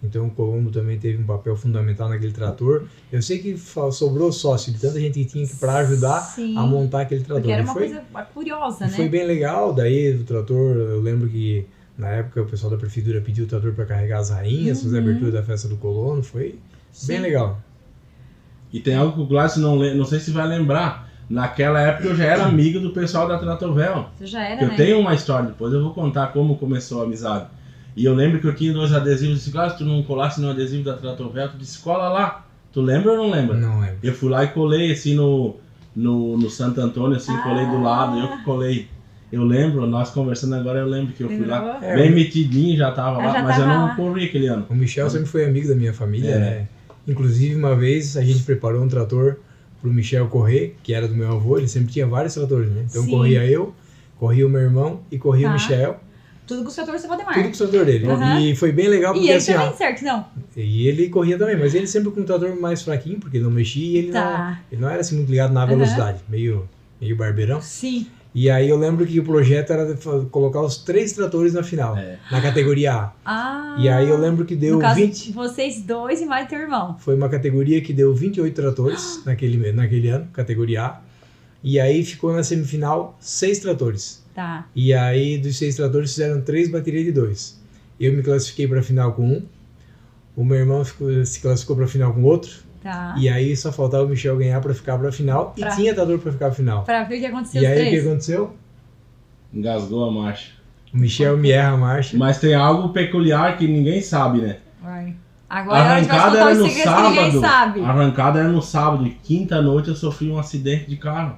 Então o Colombo também teve um papel fundamental naquele trator. Eu sei que sobrou sócio de tanta gente que tinha para ajudar a montar aquele trator. Porque era uma coisa curiosa, né? Foi bem legal. Daí o trator, eu lembro que na época o pessoal da prefeitura pediu o trator para carregar as rainhas, fazer a abertura da festa do colono. Foi bem legal. E tem algo que o Glácio não sei se vai lembrar. Naquela época eu já era amigo do pessoal da Tratovel. Você já era, né? Eu tenho uma história, depois eu vou contar como começou a amizade. E eu lembro que eu tinha 2 adesivos, disse, se tu não colasse no adesivo da Tratovel, tu disse, cola lá. Tu lembra ou não lembra? Não lembro. Eu fui lá e colei assim no Santo Antônio, assim, colei do lado, eu que colei. Eu lembro, nós conversando agora, eu lembro que eu fui lá, bem metidinho, já tava lá, mas eu não corri aquele ano. O Michel sempre foi amigo da minha família, né? Inclusive, uma vez a gente preparou um trator pro Michel correr, que era do meu avô, ele sempre tinha vários tratores, né? Então corria eu, corria o meu irmão e corria o Michel. Tudo com o trator do seu Valdemar. Tudo com o trator dele. E foi bem legal porque ele assim, também, certo? Não. E ele corria também, mas ele sempre com um trator mais fraquinho, porque ele não mexia e ele não era assim muito ligado na velocidade, meio barbeirão. Sim. E aí eu lembro que o projeto era colocar os 3 tratores na final, na categoria A. E aí eu lembro que deu 20... Vocês 2 e mais teu irmão. Foi uma categoria que deu 28 tratores naquele ano, categoria A. E aí ficou na semifinal 6 tratores. Tá. E aí dos 6 tratores fizeram 3 baterias de 2. Eu me classifiquei para a final com 1. O meu irmão se classificou para a final com outro. Tá. E aí só faltava o Michel ganhar pra ficar pra final. E tinha trator pra ficar pra final. Pra ver o que aconteceu. E aí o que aconteceu? Engasgou a marcha. O Michel me erra a marcha. Mas tem algo peculiar que ninguém sabe, né? Vai. Agora a arrancada era no sábado. A arrancada era no sábado. E quinta noite eu sofri um acidente de carro.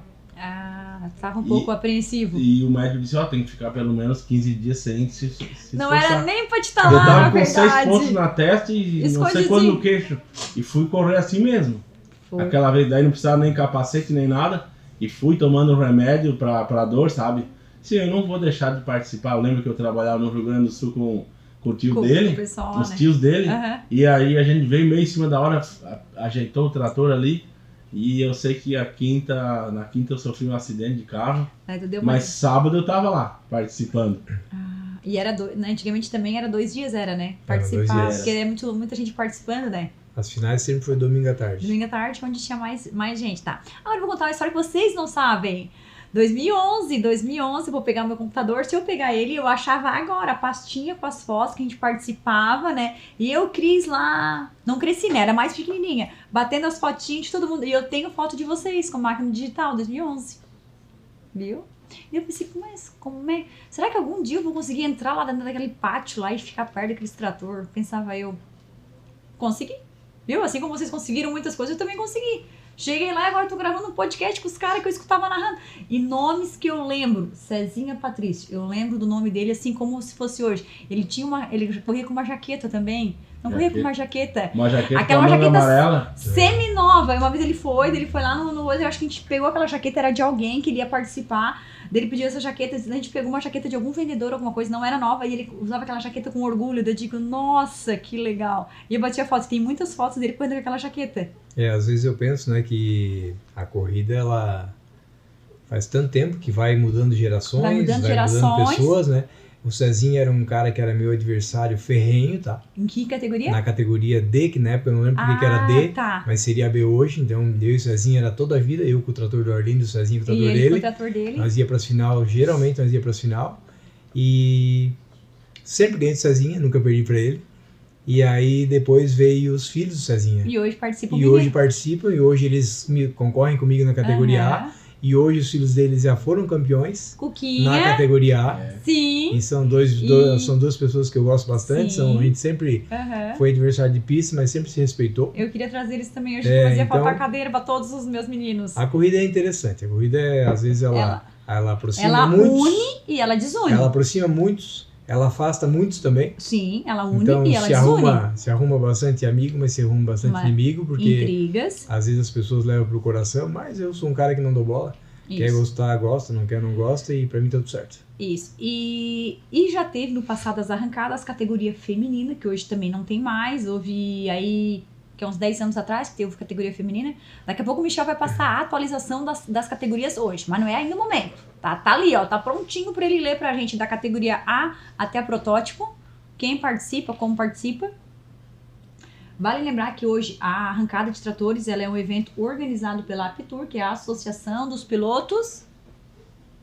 Tava um pouco apreensivo. E o médico disse, tem que ficar pelo menos 15 dias sem se não esforçar. Era nem pra te estar lá, eu tava na com verdade. 6 pontos na testa e não sei quando no queixo. E fui correr assim mesmo. Foi. Aquela vez, daí não precisava nem capacete, nem nada. E fui tomando remédio pra dor, sabe? Sim, eu não vou deixar de participar. Eu lembro que eu trabalhava no Rio Grande do Sul com o tio dele, pessoal, os tios dele. E aí a gente veio meio em cima da hora, ajeitou o trator ali. E eu sei que na quinta eu sofri um acidente de carro. Mas sábado eu tava lá, participando. E era antigamente também era 2 dias, né? Participar, porque é muita gente participando, né? As finais sempre foi domingo à tarde. Domingo à tarde, onde tinha mais gente, tá? Agora eu vou contar uma história que vocês não sabem. 2011, eu vou pegar meu computador. Se eu pegar ele, eu achava agora a pastinha com as fotos que a gente participava, né? E eu, Cris, lá... Não cresci, né? Era mais pequenininha. Batendo as fotinhas de todo mundo. E eu tenho foto de vocês com máquina digital, 2011. Viu? E eu pensei, mas como é? Será que algum dia eu vou conseguir entrar lá dentro daquele pátio lá e ficar perto daquele trator? Pensava eu. Consegui. Viu? Assim como vocês conseguiram muitas coisas, eu também consegui. Cheguei lá e agora tô gravando um podcast com os caras que eu escutava narrando. E nomes que eu lembro. Cezinha Patrício. Eu lembro do nome dele assim como se fosse hoje. Ele corria com uma jaqueta também. Não corria com uma jaqueta. Uma jaqueta aquela jaqueta amarela. Semi-nova. Uma vez ele foi lá no eu acho que a gente pegou aquela jaqueta, era de alguém que iria participar. Ele pediu essa jaqueta, a gente pegou uma jaqueta de algum vendedor, alguma coisa, não era nova, e ele usava aquela jaqueta com orgulho. Eu digo, nossa, que legal. E eu batia fotos, tem muitas fotos dele com aquela jaqueta. Às vezes eu penso, né, que a corrida, ela faz tanto tempo que vai mudando gerações, vai mudando pessoas, né? O Cezinha era um cara que era meu adversário ferrenho, tá? Em que categoria? Na categoria D, que na época eu não lembro porque que era D, mas seria B hoje. Então eu e o Cezinha era toda a vida, eu com o trator do Arlindo, o Cezinha com o trator dele. Com o trator dele. Nós ia pras final, geralmente nós ia pras final. E sempre ganhei do Cezinha, nunca perdi pra ele. E aí depois veio os filhos do Cezinha. E hoje participam. E hoje eles concorrem comigo na categoria A. E hoje os filhos deles já foram campeões Cuquinha, na categoria A. Sim. E são são duas pessoas que eu gosto bastante. A gente sempre foi adversário de pista, mas sempre se respeitou. Eu queria trazer eles também hoje, fazia faltar cadeira para todos os meus meninos. A corrida é interessante. A corrida, às vezes, ela aproxima muitos. Ela une e ela desune. Ela aproxima muitos. Ela afasta muitos também. Sim, ela une então, e ela desune. Se arruma bastante amigo, mas se arruma bastante inimigo, porque intrigas. Às vezes as pessoas levam pro coração, mas eu sou um cara que não dou bola. Isso. Quer gostar, gosta, não quer, não gosta, e pra mim tá tudo certo. Isso. E já teve no passado as arrancadas, categoria feminina, que hoje também não tem mais. Houve aí, que é uns 10 anos atrás, que teve categoria feminina. Daqui a pouco o Michel vai passar a atualização das categorias hoje, mas não é ainda o momento. Tá ali, ó, tá prontinho pra ele ler pra gente da categoria A até a protótipo. Quem participa, como participa. Vale lembrar que hoje a arrancada de tratores ela é um evento organizado pela APTUR, que é a Associação dos Pilotos.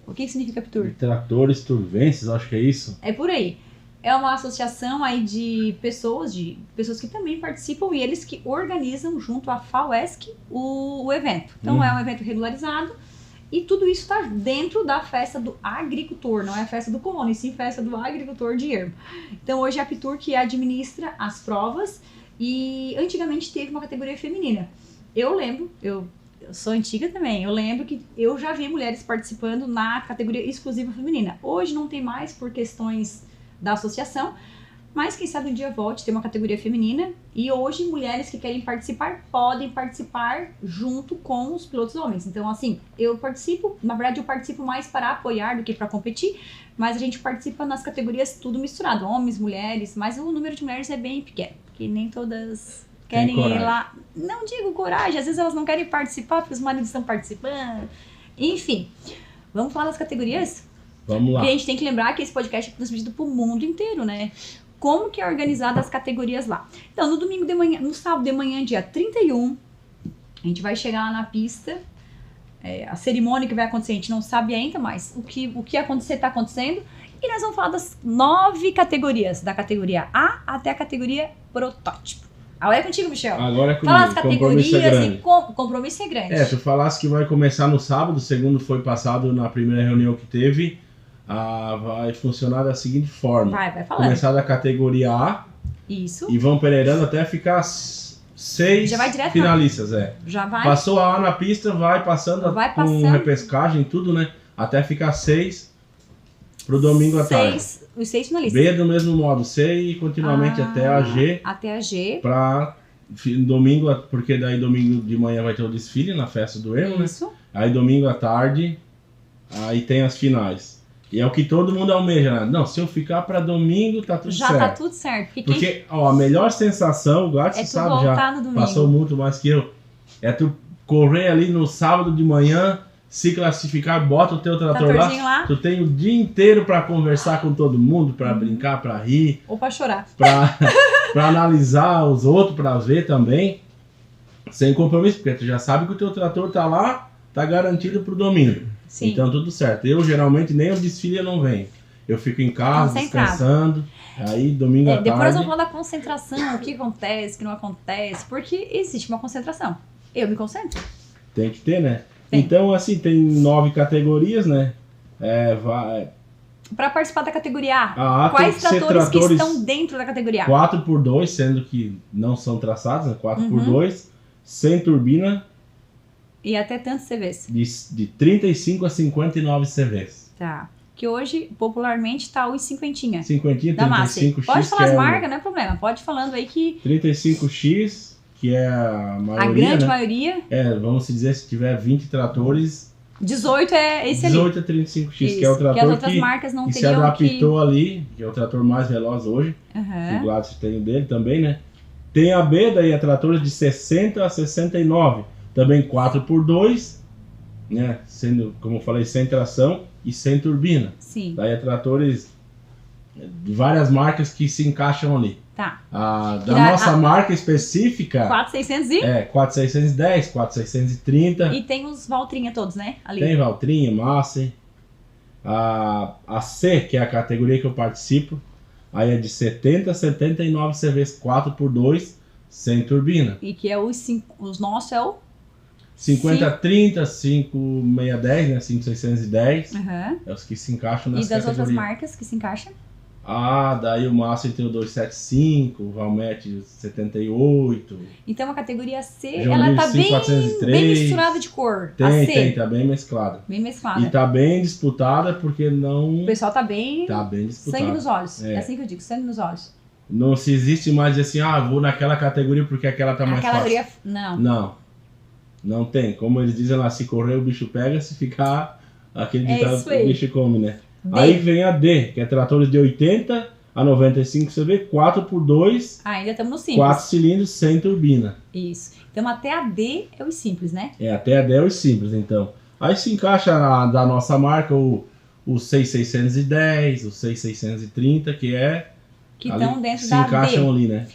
O que significa APTUR? Tratores turvenses, acho que é isso. É por aí. É uma associação aí de pessoas que também participam e eles que organizam junto à FAUESC o evento. Então é um evento regularizado e tudo isso está dentro da festa do agricultor, não é a festa do colono, e sim festa do agricultor de ermo. Então hoje é a APTUR que administra as provas. E antigamente teve uma categoria feminina. Eu lembro, eu sou antiga também, eu lembro que eu já vi mulheres participando na categoria exclusiva feminina. Hoje não tem mais por questões da associação, mas quem sabe um dia volte a ter uma categoria feminina. E hoje mulheres que querem participar podem participar junto com os pilotos homens. Então assim, eu participo, na verdade eu participo mais para apoiar do que para competir, mas a gente participa nas categorias tudo misturado, homens, mulheres, mas o número de mulheres é bem pequeno. Que nem todas querem ir lá. Não digo coragem, às vezes elas não querem participar porque os maridos estão participando. Enfim, vamos falar das categorias? Vamos lá. E a gente tem que lembrar que esse podcast é transmitido para o mundo inteiro, né? Como que é organizada as categorias lá? Então, no sábado de manhã, dia 31, a gente vai chegar lá na pista. A cerimônia que vai acontecer, a gente não sabe ainda, mas o que acontecer está acontecendo. E nós vamos falar das 9 categorias, da categoria A até a categoria protótipo. Agora é contigo, Michel. Agora é comigo. Fala as categorias e compromisso é grande. Tu falasse que vai começar no sábado, o segundo foi passado na primeira reunião que teve. Vai funcionar da seguinte forma. Vai falando. Começar da categoria A. Isso. E vão peneirando até ficar 6 Já vai direto finalistas, Já vai. Passou a A na pista, vai passando com repescagem, tudo, né? Até ficar 6 pro domingo à tarde. Os 6 finalistas. B do mesmo modo, C e continuamente até a G. Até a G. Pra domingo, porque daí domingo de manhã vai ter o desfile na festa do erro, Isso. né? Aí domingo à tarde, aí tem as finais. E é o que todo mundo almeja, né? Não, se eu ficar pra domingo, tá tudo certo. Já tá tudo certo. Porque ó, a melhor sensação, o Gato sabe já, passou muito mais que eu, é tu correr ali no sábado de manhã, se classificar, bota o teu trator lá, tu tem o dia inteiro pra conversar com todo mundo, pra brincar, pra rir. Ou pra chorar. Pra analisar os outros, pra ver também, sem compromisso, porque tu já sabe que o teu trator tá lá, tá garantido pro domingo. Sim. Então tudo certo. Eu geralmente nem o desfile eu não venho. Eu fico em casa, descansando, aí domingo à tarde... Depois eu vou da concentração, o que acontece, o que não acontece, porque existe uma concentração. Eu me concentro. Tem que ter, né? Então, assim, tem 9 categorias, né? Para participar da categoria A, quais tratores que estão dentro da categoria A? 4x2, sendo que não são traçados, né? 4x2, sem turbina. E até tantos CVs? De 35 a 59 CVs. Tá. Que hoje, popularmente, tá os 50. 50, da 35X. Pode falar as marcas, não é problema. Pode ir falando aí que... 35X, que é a maioria, a grande né? maioria. Vamos dizer, se tiver 20 tratores... 18 é esse 18 é 35X, que é o trator que as outras marcas não que se adaptou ali, que é o trator mais veloz hoje. O Gladys tem o dele também, né? Tem a B, daí é tratores de 60 a 69. Também 4x2, né? Sendo, como eu falei, sem tração e sem turbina. Sim. Daí é tratores de várias marcas que se encaixam ali. Tá. Da nossa marca específica... 4600 e? 4610, 4630. E tem os Valtrinha todos, né? Ali. Tem Valtrinha, Massey. A C, que é a categoria que eu participo, aí é de 70 a 79 CVs 4x2 sem turbina. E que é os nossos é o? 5030, 5610, né? 5610. É os que se encaixam nessa categoria. E das outras marcas que se encaixam? Daí o Massey tem o 275, o Valmet 78. Então a categoria C, John ela Deere tá 5403. bem misturada de cor. Tem, tá bem mesclada. Bem mesclada. E tá bem disputada porque não... O pessoal tá bem disputado. Sangue nos olhos. É assim que eu digo, sangue nos olhos. Não se existe mais assim, vou naquela categoria porque aquela tá mais fácil. Categoria, não tem. Como eles dizem lá, se correr o bicho pega, se ficar aquele ditado o bicho come, né? Aí vem a D, que é tratores de 80 a 95 CV, 4x2. Ainda estamos no simples. 4 cilindros sem turbina. Isso. Então até a D é os simples, né? Até a D é os simples, então. Aí se encaixa da nossa marca o 6610, o 6630, que estão dentro se da encaixam D. ali, né?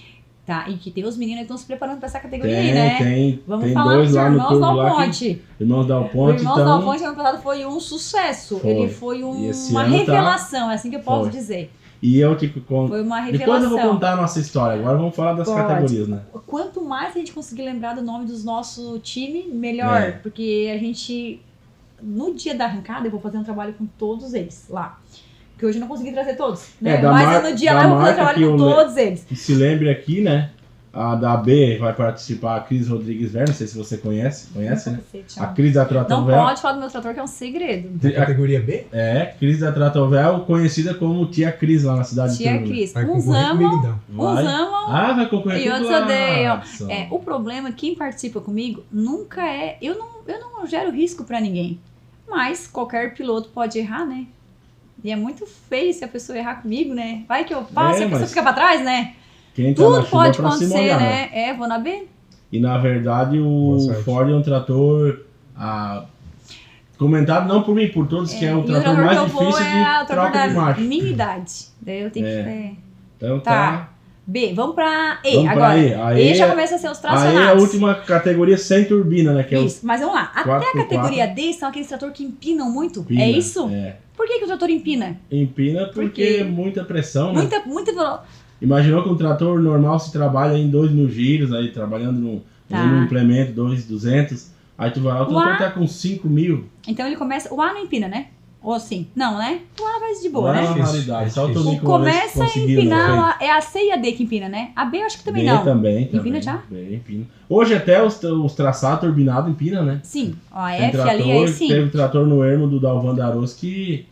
Tá, e que tem os meninos que estão se preparando para essa categoria aí, né? Vamos falar dos Irmãos Dal Ponte. Irmãos Dal Ponte, Irmãos Dal Ponte, ano passado, foi um sucesso. Ele foi uma revelação, é assim que eu posso dizer. E eu te conto. Foi uma revelação. Depois eu vou contar a nossa história. Agora vamos falar das categorias, né? Quanto mais a gente conseguir lembrar do nome dos nosso time, melhor. Porque a gente, no dia da arrancada, eu vou fazer um trabalho com todos eles lá. Que hoje eu não consegui trazer todos, né? Mas no dia lá eu vou fazer trabalho com todos eles. Que se lembre aqui, né? A da B vai participar a Cris Rodrigues Ver, não sei se você conhece, né? A Cris da Tratovel. Não pode falar do meu trator, que é um segredo. A categoria B? Cris da Tratovel, conhecida como Tia Cris lá na cidade de Tia Cris. Vai concorrer comigo, então. Vai concorrer comigo. E outros odeiam. O problema é que quem participa comigo nunca é... Eu não gero risco pra ninguém. Mas qualquer piloto pode errar, né? E é muito feio se a pessoa errar comigo, né? Vai que eu faço e a pessoa fica pra trás, né? Tudo pode acontecer, né? Vou na B. E na verdade o Ford é um trator comentado não por mim, por todos, que é o trator mais difícil de troca de marcha. Minha idade. Daí eu tenho que... Então tá. B, vamos pra E vamos agora. E já começa a ser os tracionados. Aí é a última categoria sem turbina, né? Que isso, mas vamos lá. Até a categoria D são aqueles tratores que empinam muito. É isso? Por que o trator empina? Empina porque muita pressão, né? Muita... Imaginou que um trator normal se trabalha em 2.000 giros, aí trabalhando num implemento 2.200, aí tu vai lá, o trator tá com 5.000. Então ele começa... O A não empina, né? Ou assim? Não, né? Lá vai de boa, Lá né? é uma raridade. Só o Tonico Começa a conseguiu, empinar, é a C e a D que empina, né? A B eu acho que também B não. também. Empina já? B empina. Hoje até os traçados turbinados empina, né? Sim. Ó, a Tem F trator, ali, aí sim. Teve trator no ermo do Dalvan Daros que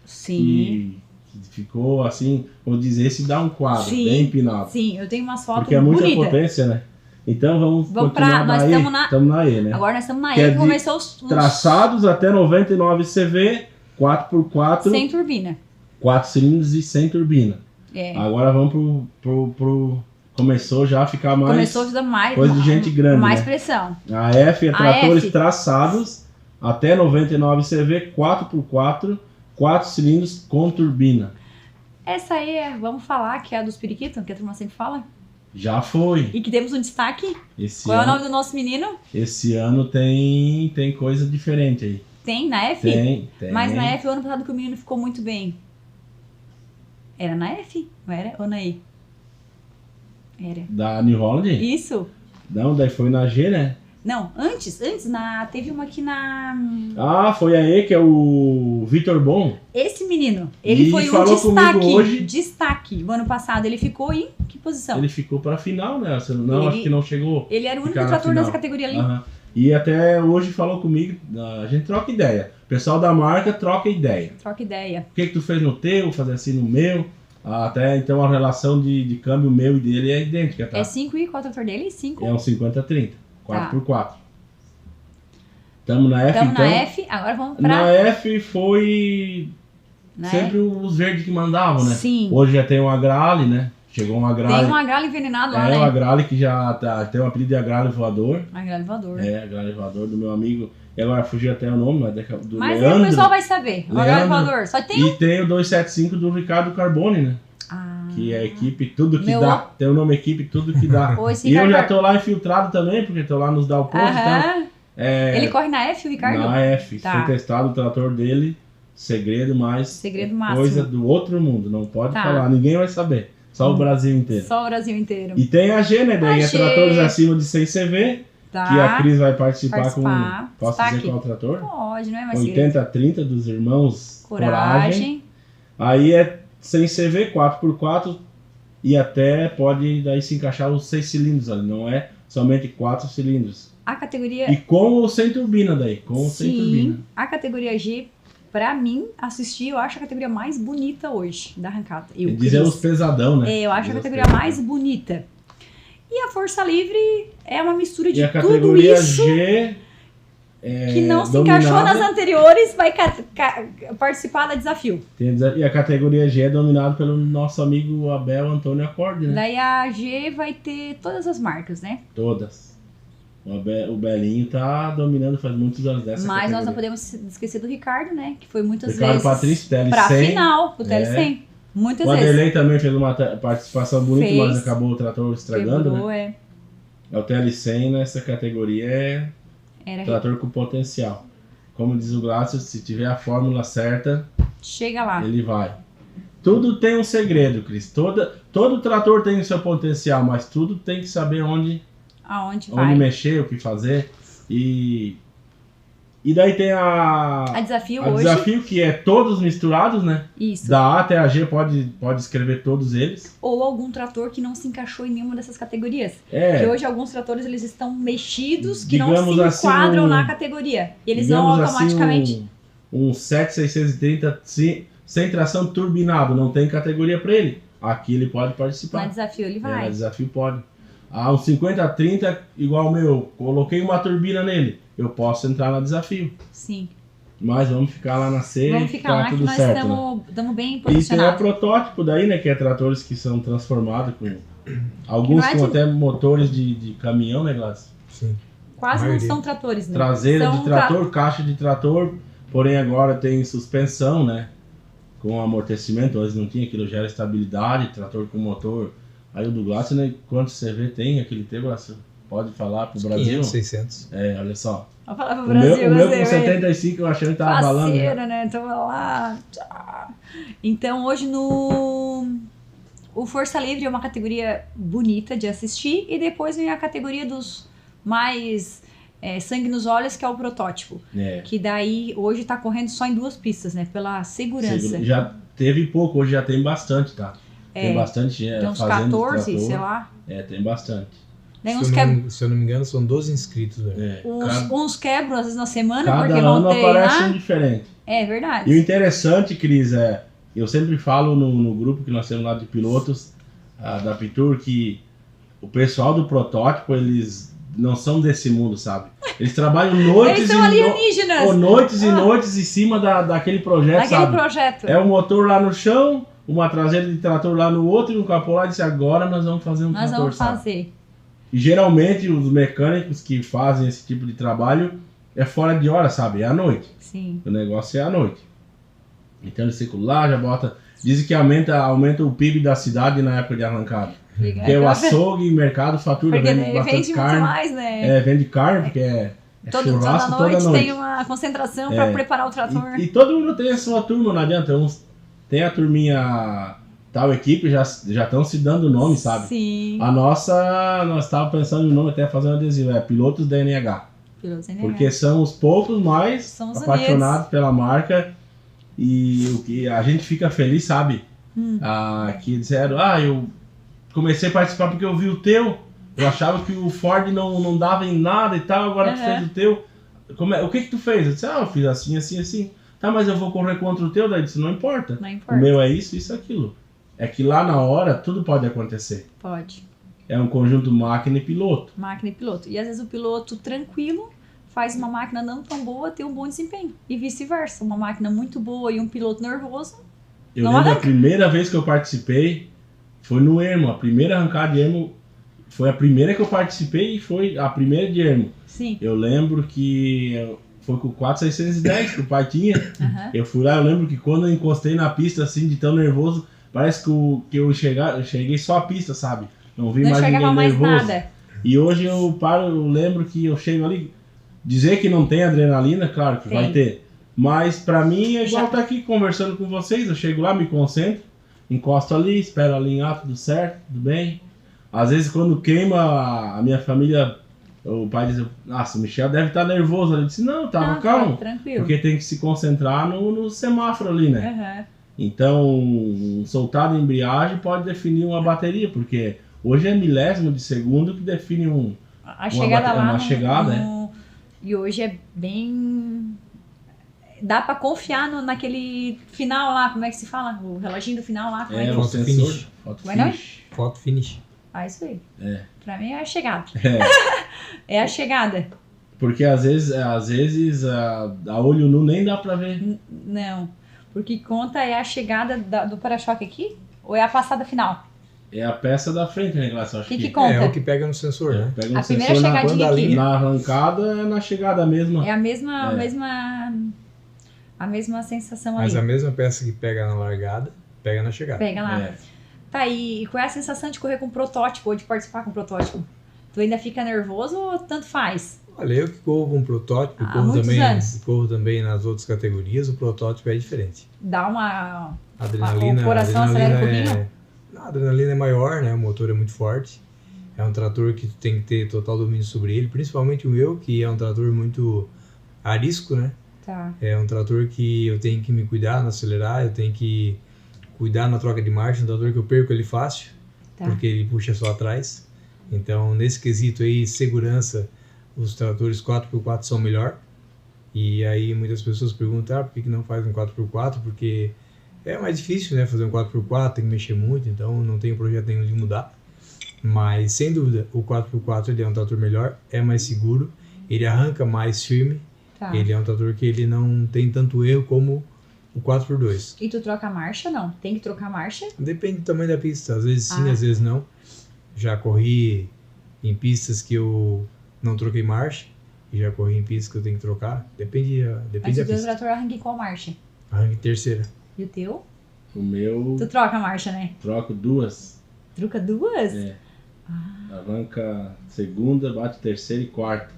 ficou assim, vamos dizer, se dá um quadro, sim, bem empinado. Sim, eu tenho umas fotos porque é muita bonitas. potência, né? Então vamos continuar nós estamos na E, né? Agora nós estamos na que E, é que começou os traçados até 99 CV, 4x4. Sem turbina. 4 cilindros e sem turbina. É. Agora vamos pro começou já a ficar mais... Começou a dar mais... coisa de gente grande, mais né? pressão. A F é tratores F. traçados até 99 CV, 4x4, 4 cilindros com turbina. Essa aí, vamos falar, que é a dos periquitos, que a turma sempre fala. Já foi. E que temos um destaque. Esse Qual ano, é o nome do nosso menino? Esse ano tem coisa diferente aí. Tem, na F? Tem. Mas na F, o ano passado que o menino ficou muito bem. Era na F? Não era? Ou na E? Era. Da New Holland? Isso. Não, daí foi na G, né? Não, antes, teve uma aqui na... Ah, foi a E, que é o Vitor Bom. Esse menino, ele foi um destaque. O ano passado, ele ficou em que posição? Ele ficou pra final, né? Não, acho que não chegou. Ele era o único trator dessa categoria ali. Uhum. E até hoje falou comigo, a gente troca ideia. O pessoal da marca troca ideia. Troca ideia. O que tu fez no teu, fazer assim no meu. Até então a relação de câmbio meu e dele é idêntica, tá? É 5 e qual é o trator dele? 5? É um 50-30, 4x4. Tamo na F, então. Na F, agora vamos pra... Na F foi sempre os verdes que mandavam, né? Sim. Hoje já tem um Agrale, né? Chegou um Agrale. Tem um Agrale envenenado lá, né? É, um Agrale que já tem um apelido de Agrale Voador. Agrale Voador. É, Agrale Voador do meu amigo. E agora fugiu até o nome, mas do mas Leandro. Mas aí o pessoal vai saber. O Agrale Voador. Só tem E tem o 275 do Ricardo Carbone, né? Que é a equipe Tudo Que Dá. Tem o nome equipe Tudo Que Dá. E eu já tô lá infiltrado também, porque tô lá nos Dalpos. Então, ele corre na F, o Ricardo? Na F. Foi testado o trator dele. Segredo máximo. Coisa do outro mundo. Não pode falar. Ninguém vai saber. Só o Brasil inteiro. Só o Brasil inteiro. E tem a G, né? Daí é tratores acima de 100 CV. Que a Cris vai participar com... Posso dizer qual é o trator? Pode, não é mais 80-30 dos irmãos Coragem. Aí é 100 CV, 4x4 e até pode daí se encaixar os 6 cilindros ali, não é somente 4 cilindros. A categoria... E com ou sem turbina daí, com ou sem turbina. A categoria G, pra mim, assistir, eu acho a categoria mais bonita hoje da arrancada. Dizer os pesadão, né? Eu acho a categoria mais bonita. E a Força Livre é uma mistura de tudo isso. E a categoria G... que não se encaixou nas anteriores, vai participar da desafio. E a categoria G é dominada pelo nosso amigo Abel Antônio Acorde, né? Daí a G vai ter todas as marcas, né? Todas. O Belinho tá dominando faz muitos anos dessa Mas categoria. Nós não podemos esquecer do Ricardo, né? Que foi muitas Ricardo vezes Patrício, TL100, pra final, o TL100. Muitas vezes. O Adelei também fez uma participação bonita, mas acabou o trator estragando, quebrou, né? O TL100 nessa categoria é trator com potencial. Como diz o Glácio, se tiver a fórmula certa, chega lá. Ele vai. Tudo tem um segredo, Cris. Todo trator tem o seu potencial, mas tudo tem que saber onde mexer, o que fazer. E daí tem a desafio hoje. Desafio que é todos misturados, né? Isso. Da A até a G pode escrever todos eles. Ou algum trator que não se encaixou em nenhuma dessas categorias. Que hoje alguns tratores eles estão mexidos, que não se enquadram na categoria. E eles vão automaticamente... Assim, um 7630 sem tração turbinado, não tem categoria para ele. Aqui ele pode participar. Na desafio ele vai. Na desafio pode. Um 50-30 igual o meu, coloquei uma turbina nele, eu posso entrar na desafio. Sim. Mas vamos ficar lá na C. Vamos ficar lá tudo que nós estamos bem posicionados. posicionados. E tem o protótipo daí, né, que é tratores que são transformados com... Alguns com até motores de caminhão, né, Glácio? Sim. Quase não são tratores, né? Traseira de trator, caixa de trator, porém agora tem suspensão, né? Com amortecimento, antes não tinha, aquilo gera estabilidade, trator com motor... Aí o do Glácio, né? Quantos CV tem aquele teu, Glácio? Pode falar pro Brasil? 500, 600. Olha só. Vou falar pro Brasil. O meu com 75 eu achei que tava balando. Né? Então vai lá. Então hoje o Força Livre é uma categoria bonita de assistir e depois vem a categoria dos mais Sangue nos Olhos, que é o protótipo. Que daí hoje tá correndo só em 2 pistas, né? Pela segurança. Já teve pouco, hoje já tem bastante, tá? Tem bastante gente. Tem uns 14, sei lá. Tem bastante. Daí se eu não me engano, são 12 inscritos. Né? Uns quebram, às vezes, na semana, cada porque vão ano treinar. aparece um diferente. É verdade. E o interessante, Cris, eu sempre falo no grupo que nós temos lá de pilotos da Pitur, que o pessoal do protótipo, eles não são desse mundo, sabe? Eles trabalham noites eles são alienígenas. Noites e noites em cima daquele projeto, sabe? Projeto. É um motor lá no chão, uma traseira de trator lá no outro e um capô lá, e disse, agora nós vamos fazer um trator, Nós vamos sabe? fazer. E geralmente os mecânicos que fazem esse tipo de trabalho é fora de hora, sabe? É à noite. Sim. O negócio é à noite. Então ele circula lá, já bota... Dizem que aumenta o PIB da cidade na época de arrancada. Porque o açougue e mercado fatura, vende bastante carne. Muito mais, né? Vende carne, porque é churrasco toda noite. Noite. Tem uma concentração para preparar o trator. E todo mundo tem a sua turma, não adianta. Tem a turminha... Tal equipe já estão se dando nome, sabe? Sim. A nossa, nós estávamos pensando no nome, até fazendo adesivo, Pilotos da NH. Pilotos da NH. Porque são os poucos mais Somos apaixonados unidos pela marca e o que a gente fica feliz, sabe? Que disseram, eu comecei a participar porque eu vi o teu, eu achava que o Ford não dava em nada e tal, agora tu fez o teu. O que tu fez? Eu disse, eu fiz assim, assim, assim. Tá, mas eu vou correr contra o teu, daí disse, não importa. Não importa. O meu é isso, aquilo. É que lá na hora tudo pode acontecer. Pode. É um conjunto máquina e piloto. Máquina e piloto. E às vezes o piloto tranquilo faz uma máquina não tão boa ter um bom desempenho. E vice-versa. Uma máquina muito boa e um piloto nervoso. Eu lembro a primeira vez que eu participei foi no Ermo. A primeira arrancada de Ermo foi a primeira que eu participei e foi a primeira de Ermo. Sim. Eu lembro que foi com o 4610 que o pai tinha. Eu fui lá, eu lembro que quando eu encostei na pista assim, de tão nervoso, parece que eu cheguei só a pista, sabe? Não vi mais ninguém mais nervoso. Nada. E hoje eu lembro que eu chego ali, dizer que não tem adrenalina, claro que vai ter. Mas pra mim é igual estar aqui conversando com vocês, eu chego lá, me concentro, encosto ali, espero alinhar, tudo certo, tudo bem. Às vezes quando queima a minha família, o pai diz, nossa, o Michel deve estar nervoso. Ele disse, não, tava calmo, tranquilo. Porque tem que se concentrar no semáforo ali, né? Então, soltar a embreagem pode definir uma bateria, porque hoje é milésimo de segundo que define a chegada lá. Uma chegada, E hoje é bem... Dá pra confiar naquele final lá, como é que se fala? O reloginho do final lá. Como o sensor. Foto finish. Isso aí. Pra mim é a chegada. É a chegada. Porque às vezes a olho nu nem dá pra ver. Não. Porque conta é a chegada do para-choque aqui? Ou é a passada final? É a peça da frente, né, Glaça? O que conta? É o que pega no sensor, né? Pega no a primeira chegadinha aqui. Na arrancada é na chegada mesmo. É a mesma sensação ali. Mas a mesma peça que pega na largada, pega na chegada. Pega lá. Tá, e qual é a sensação de correr com protótipo ou de participar com protótipo? Tu ainda fica nervoso ou tanto faz? Olha, eu que corro com protótipo, corro também nas outras categorias, o protótipo é diferente. Dá uma... Adrenalina, o coração acelera um pouquinho? A adrenalina é maior, né? O motor é muito forte. É um trator que tu tem que ter total domínio sobre ele, principalmente o meu, que é um trator muito arisco, né? Tá. É um trator que eu tenho que me cuidar no acelerar, eu tenho que cuidar na troca de marcha, é um trator que eu perco ele fácil, porque ele puxa só atrás. Então, nesse quesito aí, segurança, os tratores 4x4 são melhor. E aí muitas pessoas perguntam, por que não faz um 4x4? Porque é mais difícil, né, fazer um 4x4, tem que mexer muito, então não tenho projeto nenhum de mudar. Mas, sem dúvida, o 4x4 ele é um trator melhor, é mais seguro, ele arranca mais firme, ele é um trator que ele não tem tanto erro como o 4x2. E tu troca a marcha ou não? Tem que trocar a marcha? Depende do tamanho da pista, às vezes sim, às vezes não. Já corri em pistas que eu não troquei marcha, e já corri em pistas que eu tenho que trocar, depende da pista. Mas o teu trator arranca em qual marcha? Arranca em terceira. E o teu? O meu... Tu troca a marcha, né? Troco duas. Troca duas? Arranca segunda, bate terceira e quarta.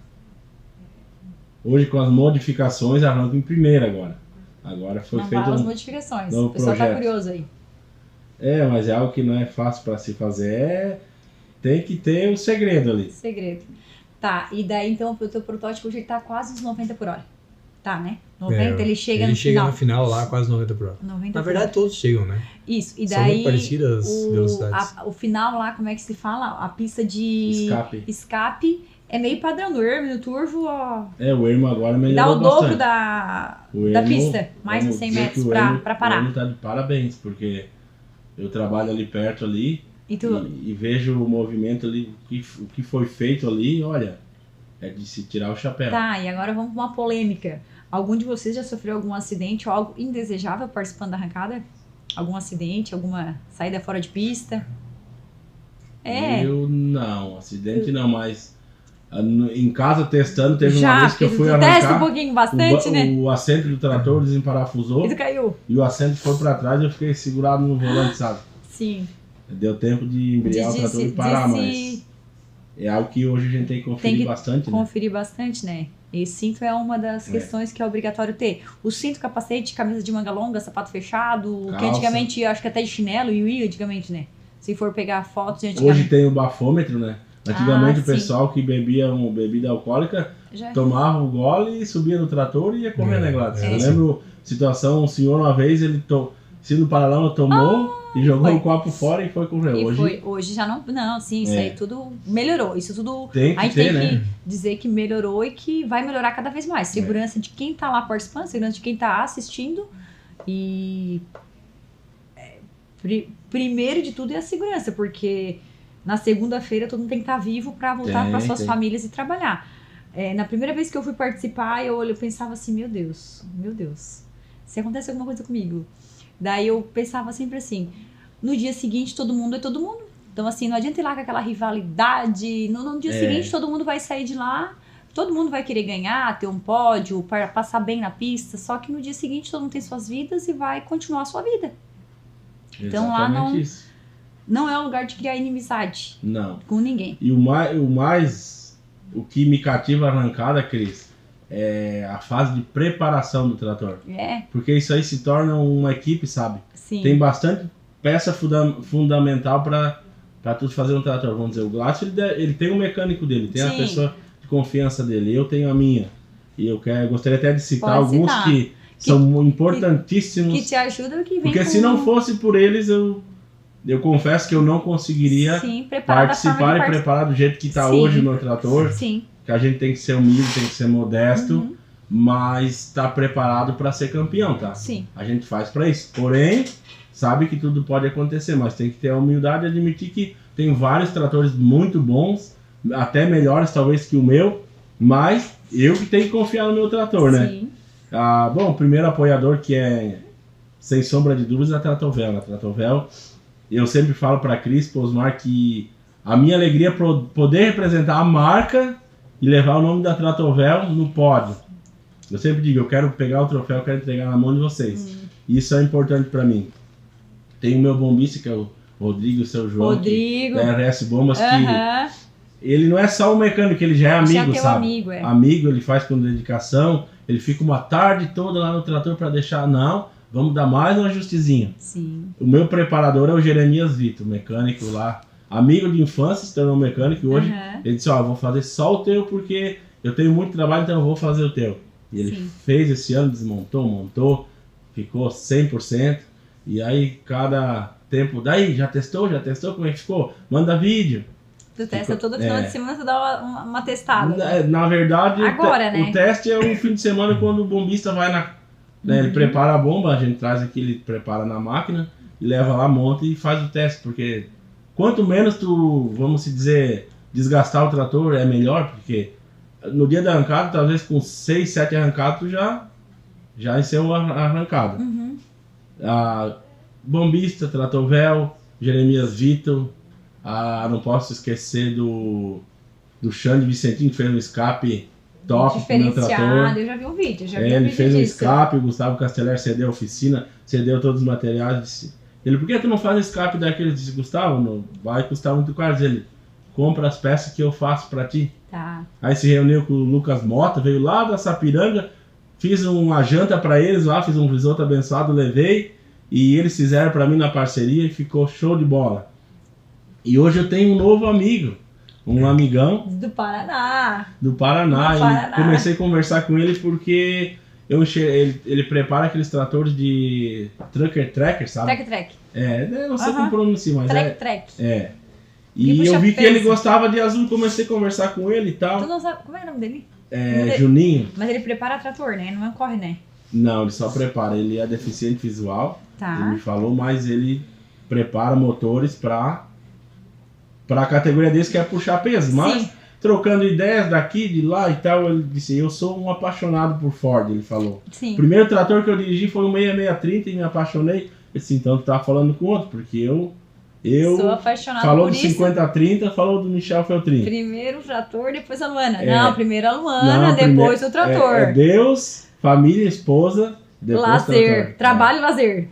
Hoje com as modificações arranco em primeira agora. Agora foi feito as modificações, o pessoal tá curioso aí. Mas é algo que não é fácil para se fazer. Tem que ter o segredo ali. Segredo. Tá, e daí então o teu protótipo hoje tá quase uns 90 por hora. Tá, né? 90, ele chega no final. Ele chega no final lá, quase 90 por hora. 90 Na verdade, todos chegam, né? Isso, e daí... São muito parecidas as velocidades. O final lá, como é que se fala? A pista de escape é meio padrão do ermo, do turvo, ó. O ermo agora melhorou bastante. Dá o dobro da pista, mais de 100 metros pra parar. O ermo tá de parabéns, porque eu trabalho ali perto ali e vejo o movimento ali, o que foi feito ali, olha, é de se tirar o chapéu. Tá, e agora vamos pra uma polêmica. Algum de vocês já sofreu algum acidente ou algo indesejável participando da arrancada? Algum acidente, alguma saída fora de pista? Eu não, acidente não, mas em casa testando, teve uma vez que eu fui arrancar. Testa um pouquinho, bastante, né? O assento do trator desemparafusou. E tu caiu. E o assento foi pra trás e eu fiquei segurado no volante, sabe? Sim. Deu tempo de embrear o trator e parar, mas é algo que hoje a gente tem que conferir bastante, né? Conferir bastante, né? E cinto é uma das questões que é obrigatório ter. O cinto, capacete, camisa de manga longa, sapato fechado, calça. Que antigamente, eu acho que até de chinelo e antigamente, né? Se for pegar fotos de antigamente. Hoje tem o bafômetro, né? Antigamente o pessoal que bebia bebida alcoólica tomava o gole e subia no trator e ia correr, né, Gladys? Eu lembro situação, um senhor uma vez, ele se no paralama tomou e jogou o copo fora e foi correr. Hoje já não, sim, isso aí tudo melhorou. Isso tudo tem que ter, né? Dizer que melhorou e que vai melhorar cada vez mais. Segurança de quem tá lá participando, segurança de quem tá assistindo e primeiro de tudo é a segurança, porque na segunda-feira todo mundo tem que estar vivo para voltar para suas famílias e trabalhar. Na primeira vez que eu fui participar, eu pensava assim, meu Deus, se acontece alguma coisa comigo. Daí eu pensava sempre assim, no dia seguinte todo mundo é todo mundo. Então assim, não adianta ir lá com aquela rivalidade, no dia seguinte todo mundo vai sair de lá, todo mundo vai querer ganhar, ter um pódio, passar bem na pista, só que no dia seguinte todo mundo tem suas vidas e vai continuar a sua vida. Então lá não é um lugar de criar inimizade com ninguém. E o que me cativa a arrancada, Cris, é a fase de preparação do trator. Porque isso aí se torna uma equipe, sabe? Sim. Tem bastante peça fundamental para tu fazer um trator. Vamos dizer, o Glácio, ele tem um mecânico dele, tem a pessoa de confiança dele, eu tenho a minha. E eu gostaria até de citar alguns que são importantíssimos. Que te ajudam, que vem. Porque se não fosse por eles, eu confesso que eu não conseguiria participar e preparar do jeito que está hoje no trator. Sim. Que a gente tem que ser humilde, tem que ser modesto, mas está preparado para ser campeão, tá? Sim. A gente faz para isso. Porém, sabe que tudo pode acontecer, mas tem que ter a humildade de admitir que tem vários tratores muito bons, até melhores talvez que o meu, mas eu que tenho que confiar no meu trator, né? Sim. Bom, o primeiro apoiador que é, sem sombra de dúvidas, é a Tratovel. A Tratovel, eu sempre falo para a Cris, para Osmar, que a minha alegria é poder representar a marca e levar o nome da Tratovel no pódio. Eu sempre digo, eu quero pegar o troféu, eu quero entregar na mão de vocês. Isso é importante para mim. Tem o meu bombista, que é o Rodrigo, o seu João, da RS Bombas, que ele não é só um mecânico, ele já é amigo, sabe? Amigo, ele faz com dedicação, ele fica uma tarde toda lá no trator para deixar, vamos dar mais um ajustezinho. Sim. O meu preparador é o Jeremias Vitor, mecânico lá, amigo de infância, se tornou mecânico, e hoje ele disse, vou fazer só o teu porque eu tenho muito trabalho, então eu vou fazer o teu. E ele fez esse ano, desmontou, montou, ficou 100%, e aí cada tempo, daí, já testou, como é que ficou? Manda vídeo. Tu testa todo final de semana, tu dá uma testada. Na verdade, agora, o teste é um fim de semana quando o bombista vai ele prepara a bomba, a gente traz aqui, ele prepara na máquina, e leva lá, monta e faz o teste, porque quanto menos tu, vamos dizer, desgastar o trator, é melhor, porque no dia da arrancada, talvez com 6, 7 arrancadas, tu já encerrou a arrancada. Bombista, Tratovel, Jeremias Vitor, não posso esquecer do Xande Vicentinho, que fez um escape top pro meu trator. Eu já vi um vídeo, ele fez um escape, o Gustavo Casteller cedeu a oficina, cedeu todos os materiais, disse, por que tu não faz escape daquele? Disse, Gustavo, não vai custar muito caro. Ele, compra as peças que eu faço pra ti. Tá. Aí se reuniu com o Lucas Mota, veio lá da Sapiranga, fiz uma janta pra eles lá, fiz um risoto abençoado, levei, e eles fizeram pra mim na parceria e ficou show de bola. E hoje eu tenho um novo amigo, um amigão. Do Paraná. Do Paraná. E comecei a conversar com ele porque ele prepara aqueles tratores de tracker, sabe? Track. Eu não sei como pronunciar, mas Track. E eu vi que ele gostava de azul, comecei a conversar com ele e tal. Tu não sabe, como é o nome dele? Juninho. Mas ele prepara trator, né? Não corre, né? Não, ele só prepara. Ele é deficiente visual. Tá. Ele me falou, mas ele prepara motores pra categoria desse que é puxar peso. Mas trocando ideias daqui, de lá e tal, ele disse, eu sou um apaixonado por Ford, ele falou. Sim. O primeiro trator que eu dirigi foi um 6630 e me apaixonei. Eu disse, então tu tá falando com outro, porque eu sou apaixonado falou por do 5030, falou do Michel Feltrin. Primeiro o trator, depois a Luana. Não, primeiro a Luana, não, depois o trator. Deus, família, esposa, depois lazer, trabalho e lazer.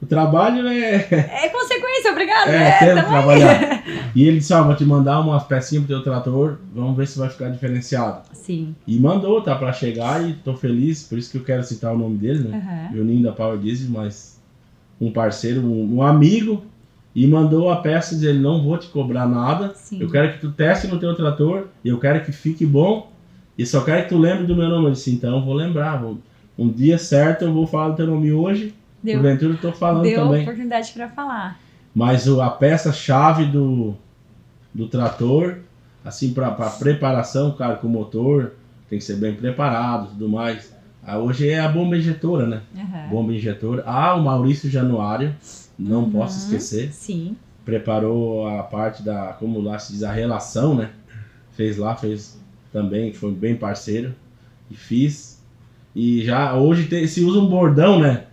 O trabalho é consequência, obrigado. Tem que trabalhar. E ele disse, vou te mandar umas pecinhas pro teu trator, vamos ver se vai ficar diferenciado. Sim. E mandou, tá pra chegar e tô feliz, por isso que eu quero citar o nome dele, né? Juninho da Power Diesel, mas um parceiro, um amigo, e mandou a peça dizendo, não vou te cobrar nada, eu quero que tu teste no teu trator, e eu quero que fique bom, e só quero que tu lembre do meu nome. Eu disse, então eu vou lembrar, um dia certo eu vou falar do teu nome hoje. Porventura eu tô falando também. Deu oportunidade para falar. Mas a peça-chave do trator, assim, para preparação, cara, com o motor, tem que ser bem preparado e tudo mais. Hoje é a bomba injetora, né? Bomba injetora. O Maurício Januário, não posso esquecer. Sim. Preparou a parte como lá se diz, a relação, né? Fez também, foi bem parceiro. E fiz. E já hoje se usa um bordão, né?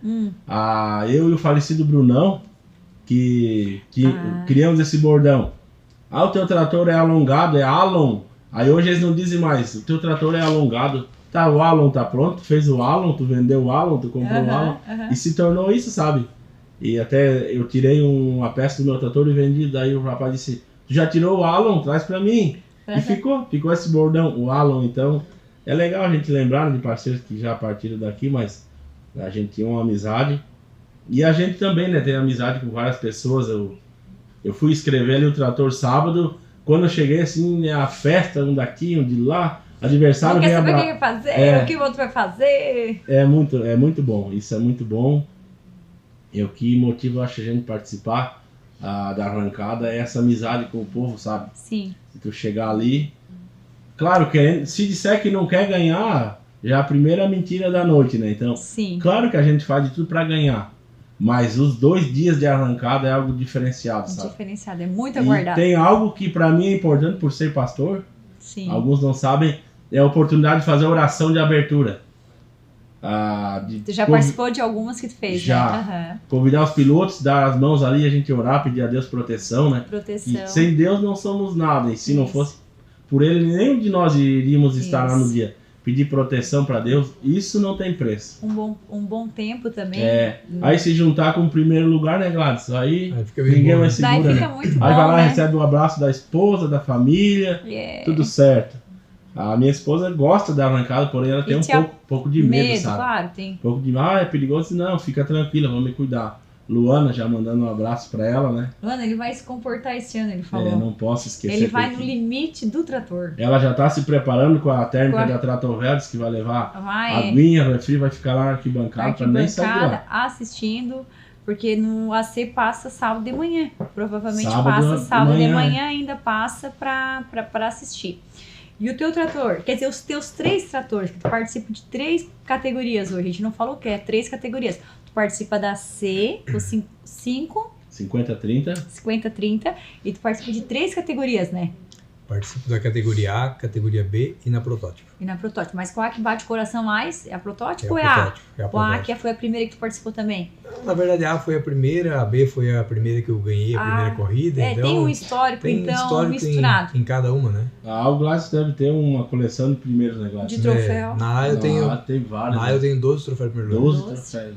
Eu e o falecido Brunão, que criamos esse bordão. O teu trator é alongado, é Alon. Aí hoje eles não dizem mais, o teu trator é alongado. Tá, o Alon tá pronto, tu fez o Alon, tu vendeu o Alon, tu comprou o Alon. E se tornou isso, sabe? E até eu tirei uma peça do meu trator e vendi, daí o rapaz disse, tu já tirou o Alon? Traz pra mim. E ficou esse bordão, o Alon, então... É legal a gente lembrar de parceiros que já partiram daqui, mas a gente tinha uma amizade. E a gente também, né, tem amizade com várias pessoas. Eu fui escrever ali o trator sábado. Quando eu cheguei, assim, a festa, um daqui, um de lá, aniversário... Não quer saber o que vai fazer, o que o outro vai fazer. É muito bom, isso é muito bom. E o que motiva, acho, a gente participar da arrancada é essa amizade com o povo, sabe? Sim. Se tu chegar ali... Claro, se disser que não quer ganhar, já é a primeira mentira da noite, né? Então, claro que a gente faz de tudo para ganhar. Mas os 2 dias de arrancada é algo diferenciado, sabe? Diferenciado, é muito aguardado. E tem algo que para mim é importante por ser pastor. Sim. Alguns não sabem, é a oportunidade de fazer oração de abertura. Tu já participou de algumas que tu fez, já, né? Convidar os pilotos, dar as mãos ali, a gente orar, pedir a Deus proteção, né? Proteção. E sem Deus não somos nada. E se não fosse por ele, nenhum de nós iríamos estar lá no dia. Pedir proteção para Deus, isso não tem preço. Um bom tempo também. Aí se juntar com o primeiro lugar, né, Gladys? Aí ninguém mais segura, daí fica né? muito bom, aí vai lá, né? recebe um abraço da esposa, da família, tudo certo. A minha esposa gosta da arrancada, porém ela tem pouco de medo, sabe? Claro, tem. Pouco de, é perigoso. Não, fica tranquila, vamos me cuidar. Luana, já mandando um abraço pra ela, né? Luana, ele vai se comportar esse ano, ele falou. Não posso esquecer. Ele vai no limite do trator. Ela já tá se preparando com a térmica da Trator Velhos, que vai levar aguinha, refri, vai ficar lá na arquibancada pra nem sair lá. Assistindo, porque no AC passa sábado de manhã. Provavelmente sábado de manhã ainda passa pra assistir. E o teu trator, quer dizer, os teus 3 tratores, que tu participa de 3 categorias hoje, a gente não falou o que é, 3 categorias. Tu participa da C, o 50-30, e tu participa de 3 categorias, né? Participo da categoria A, categoria B e na protótipo. Mas qual é que bate o coração mais? É a protótipo ou é a? Ou a que foi a primeira que tu participou também? Na verdade, a foi a primeira, a B foi a primeira que eu ganhei, a primeira corrida. Então, tem um histórico, misturado. Em cada uma, né? O Gladys deve ter uma coleção de primeiros negócios. De troféu. Tem vários. Eu tenho 12 troféus de primeiro lugar. 12 troféus.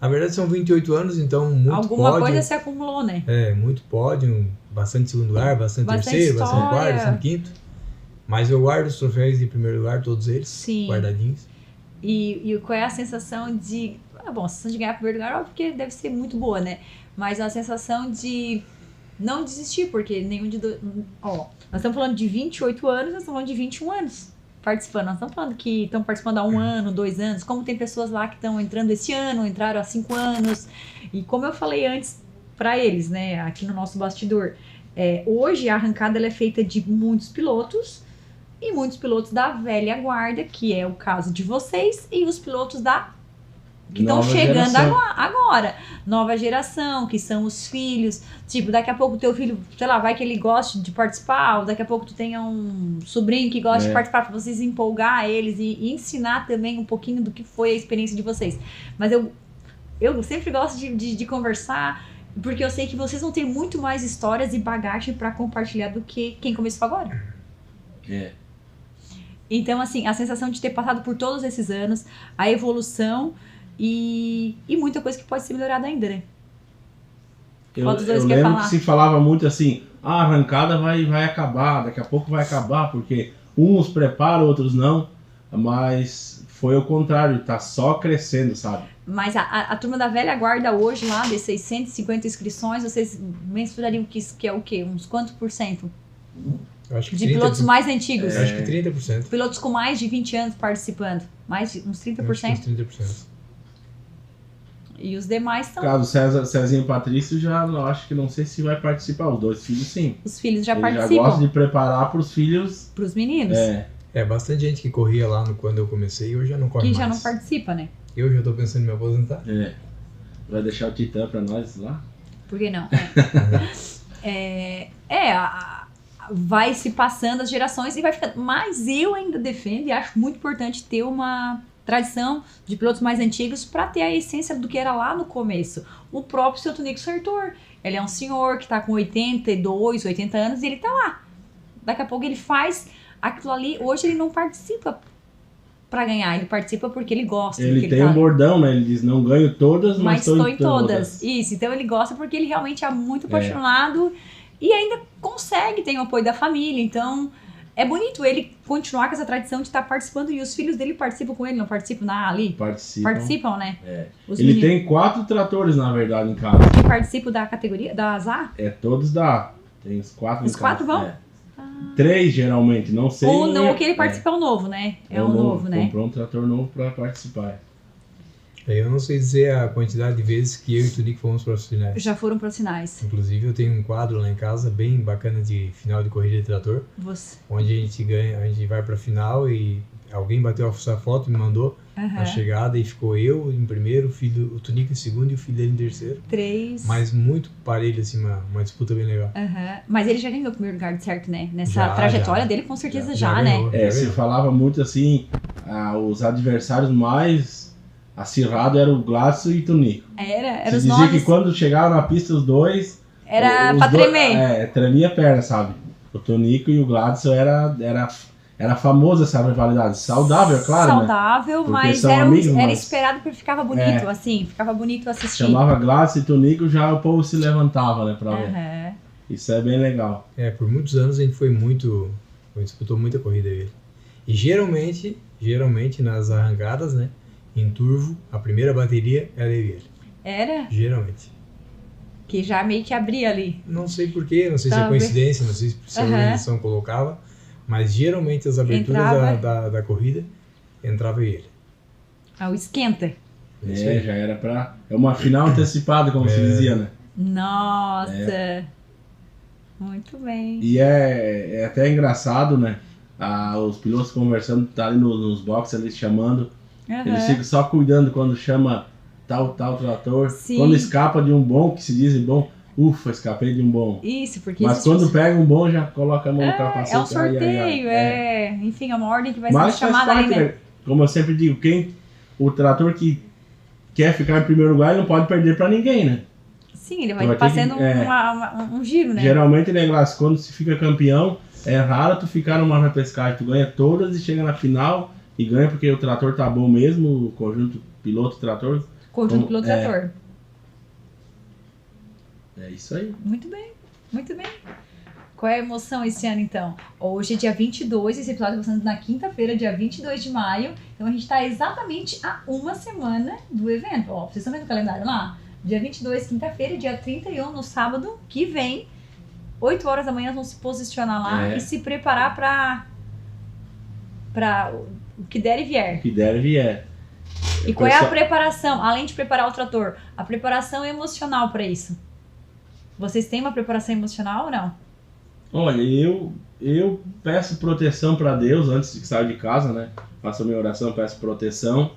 Na verdade são 28 anos, então muito Alguma pódio. Coisa se acumulou, né? Muito pódio, bastante segundo lugar, bastante terceiro, bastante quarto, bastante quinto. Mas eu guardo os troféus de primeiro lugar, todos eles, guardadinhos. E qual é a sensação de... a sensação de ganhar primeiro lugar, óbvio que deve ser muito boa, né? Mas a sensação de não desistir, porque nenhum de dois... Ó, nós estamos falando de 28 anos, nós estamos falando de 21 anos participando. Nós estamos falando que estão participando há 1 ano, 2 anos, como tem pessoas lá que estão entrando esse ano, entraram há 5 anos. E como eu falei antes para eles, né, aqui no nosso bastidor, hoje a arrancada ela é feita de muitos pilotos, e muitos pilotos da velha guarda, que é o caso de vocês, e os pilotos que estão chegando agora. Nova geração, que são os filhos. Tipo, daqui a pouco o teu filho, sei lá, vai que ele goste de participar, ou daqui a pouco tu tenha um sobrinho que gosta de participar, para vocês empolgar eles e ensinar também um pouquinho do que foi a experiência de vocês. Mas eu sempre gosto de conversar, porque eu sei que vocês vão ter muito mais histórias e bagagem para compartilhar do que quem começou agora. Então, assim, a sensação de ter passado por todos esses anos, a evolução e muita coisa que pode ser melhorada ainda, né? Eu lembro que se falava muito assim, a arrancada vai acabar, daqui a pouco vai acabar, porque uns preparam, outros não, mas foi o contrário, tá só crescendo, sabe? Mas a turma da velha guarda hoje, lá de 650 inscrições, vocês mensurariam que é o quê? Uns quantos por cento? Eu acho que de pilotos mais antigos? Eu acho que 30%. Pilotos com mais de 20 anos participando. Mais de uns 30%? Eu acho que uns 30%. E os demais estão... Caso Cezinho e Patrício já, acho que não sei se vai participar. Os 2 filhos, sim. Os filhos já Ele participam. já gosta de preparar para os filhos. Para os meninos. Bastante gente que corria lá quando eu comecei e hoje já não corre mais. Que já não participa, né? Eu já tô pensando em me aposentar. Vai deixar o Titã para nós lá? Por que não? Vai se passando as gerações e vai ficando... Mas eu ainda defendo e acho muito importante ter uma tradição de pilotos mais antigos para ter a essência do que era lá no começo. O próprio seu Tonico Sartor, ele é um senhor que tá com 82, 80 anos e ele tá lá. Daqui a pouco ele faz aquilo ali. Hoje ele não participa para ganhar, ele participa porque ele gosta. Ele tem um bordão, né? Ele diz, não ganho todas, mas estou em todas. Isso, então ele gosta porque ele realmente é muito apaixonado e ainda consegue, tem o apoio da família, então é bonito ele continuar com essa tradição de estar participando. E os filhos dele participam com ele, não participam ali? Participam, né? Ele meninos. Tem 4 tratores, na verdade, em casa. Que participam da categoria, da ASA? Todos da. Tem os 4 Os 4 vão? 3 geralmente, não sei. O que ele participa é o novo, né? É o novo, né? Comprou um trator novo para participar. Eu não sei dizer a quantidade de vezes que eu e o Tonico fomos para os finais. Já foram para os finais. Inclusive eu tenho um quadro lá em casa bem bacana de final de corrida de trator. Onde a gente vai para a final e alguém bateu essa foto, me mandou na chegada e ficou eu em primeiro, o Tonico em segundo e o filho dele em terceiro. 3. Mas muito parelho, assim, uma disputa bem legal. Mas ele já ganhou o primeiro lugar, de certo, né? Nessa trajetória dele, com certeza já né? Se falava muito assim, os adversários mais acirrados eram o Gladson e o Tonico. Era os dizia nomes. Que quando chegavam na pista os dois... Era pra tremer. Tremia a perna, sabe? O Tonico e o Gladson era famosa essa rivalidade. Saudável, é claro, saudável, né? Mas era esperado porque ficava bonito, assim. Ficava bonito assistir. Chamava Gladson e Tonico, já o povo se levantava, né, pra ver. Isso é bem legal. Por muitos anos a gente disputou muita corrida ele. E geralmente nas arrancadas, né, em turvo, a primeira bateria era ele. Era? Geralmente. Que já meio que abria ali. Não sei porquê, não sei se é coincidência, não sei se a organização colocava. Mas geralmente as aberturas da corrida entrava ele. O esquenta. Já era pra... É uma final antecipada, como se dizia, né? Nossa! Muito bem. E é até engraçado, né? Os pilotos conversando, tá ali nos boxes, ali chamando. Eles ficam só cuidando quando chama tal trator. Sim. Quando escapa de um bom, que se diz bom... Ufa, escapei de um bom. Isso, porque... Mas quando pega um bom, já coloca a mão no capacete. É um sorteio, enfim, é uma ordem que vai ser chamada ali, né? Como eu sempre digo, o trator que quer ficar em primeiro lugar, ele não pode perder pra ninguém, né? Sim, ele vai fazendo um giro, né? Geralmente, negócio, quando se fica campeão, é raro tu ficar numa repescagem. Tu ganha todas e chega na final e ganha porque o trator tá bom mesmo, o conjunto piloto-trator. Conjunto piloto-trator. É isso aí. Muito bem, muito bem. Qual é a emoção esse ano, então? Hoje é dia 22, esse episódio está sendo na quinta-feira, dia 22 de maio. Então a gente está exatamente a uma semana do evento. Vocês estão vendo o calendário lá? Dia 22, quinta-feira, dia 31, no sábado que vem, 8 horas da manhã vão se posicionar lá e se preparar para o que der e vier. O que der e vier. E qual é a preparação, além de preparar o trator, a preparação emocional para isso? Vocês têm uma preparação emocional ou não? Olha, eu peço proteção para Deus antes de sair de casa, né? Faço a minha oração, peço proteção.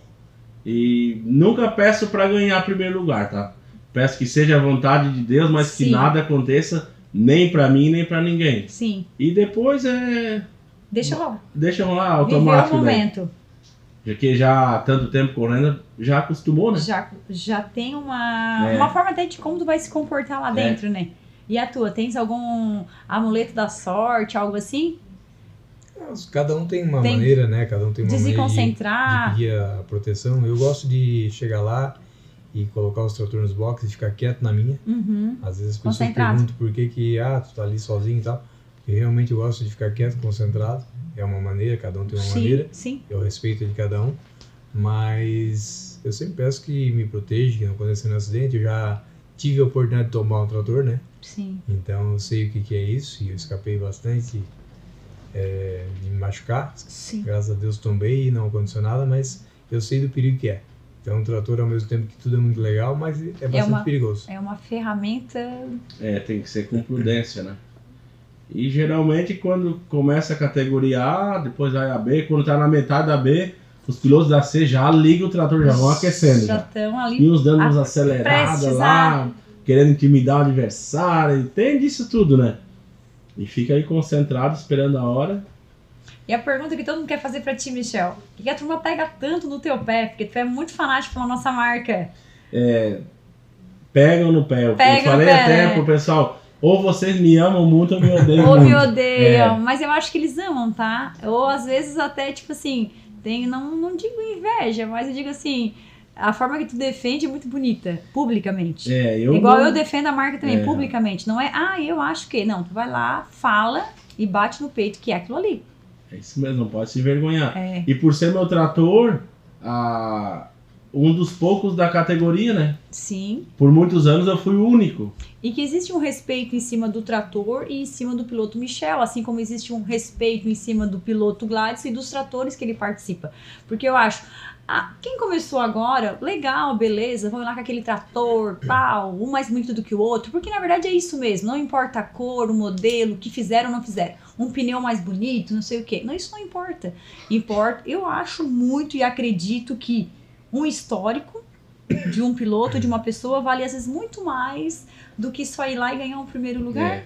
E nunca peço para ganhar primeiro lugar, tá? Peço que seja a vontade de Deus, mas Sim. que nada aconteça nem para mim, nem para ninguém. Sim. E depois Deixa rolar automático. Viver o momento. Já que já há tanto tempo correndo, já acostumou, né? Já tem uma forma até de como tu vai se comportar lá dentro, né? E a tua, tens algum amuleto da sorte, algo assim? Cada um tem uma maneira, né? Cada um tem uma de maneira se concentrar. De pedir a proteção. Eu gosto de chegar lá e colocar os tratores nos boxes e ficar quieto na minha. Às vezes as pessoas perguntam por que tu tá ali sozinho e tal. Porque realmente eu gosto de ficar quieto, concentrado. É uma maneira, cada um tem uma maneira. Sim. Eu respeito de cada um. Mas eu sempre peço que me proteja, que não aconteça nenhum acidente. Eu já tive a oportunidade de tomar um trator, né? Sim. Então eu sei o que é isso e eu escapei bastante de me machucar. Sim. Graças a Deus tombei e não aconteceu nada, mas eu sei do perigo que é. Então o trator, ao mesmo tempo que tudo é muito legal, mas é bastante perigoso. É uma ferramenta... tem que ser com prudência, né? E geralmente quando começa a categoria A, depois vai a B, quando tá na metade da B, os pilotos da C já ligam o trator, já vão aquecendo. Já estão ali. E uns dando umas aceleradas lá, querendo intimidar o adversário, tem disso tudo, né? E fica aí concentrado, esperando a hora. E a pergunta que todo mundo quer fazer pra ti, Michel, por que a turma pega tanto no teu pé? Porque tu é muito fanático pela nossa marca. Pegam no pé. Eu falei até pro pessoal... Ou vocês me amam muito ou me odeiam muito. Ou me odeiam. Mas eu acho que eles amam, tá? Ou às vezes até, tipo assim, não digo inveja, mas eu digo assim, a forma que tu defende é muito bonita, publicamente. Igual eu defendo a marca também, publicamente. Não é, eu acho que... Não, tu vai lá, fala e bate no peito que é aquilo ali. É isso mesmo, não pode se envergonhar. E por ser meu trator... um dos poucos da categoria, né? Sim. Por muitos anos eu fui o único. E que existe um respeito em cima do trator e em cima do piloto Michel, assim como existe um respeito em cima do piloto Gladys e dos tratores que ele participa. Porque eu acho, quem começou agora, legal, beleza, vamos lá com aquele trator, tal, um mais bonito do que o outro, porque na verdade é isso mesmo, não importa a cor, o modelo, o que fizeram ou não fizeram. Um pneu mais bonito, não sei o quê. Não, isso não importa. Eu acho muito e acredito que um histórico de um piloto, de uma pessoa, vale às vezes muito mais do que só ir lá e ganhar um primeiro lugar.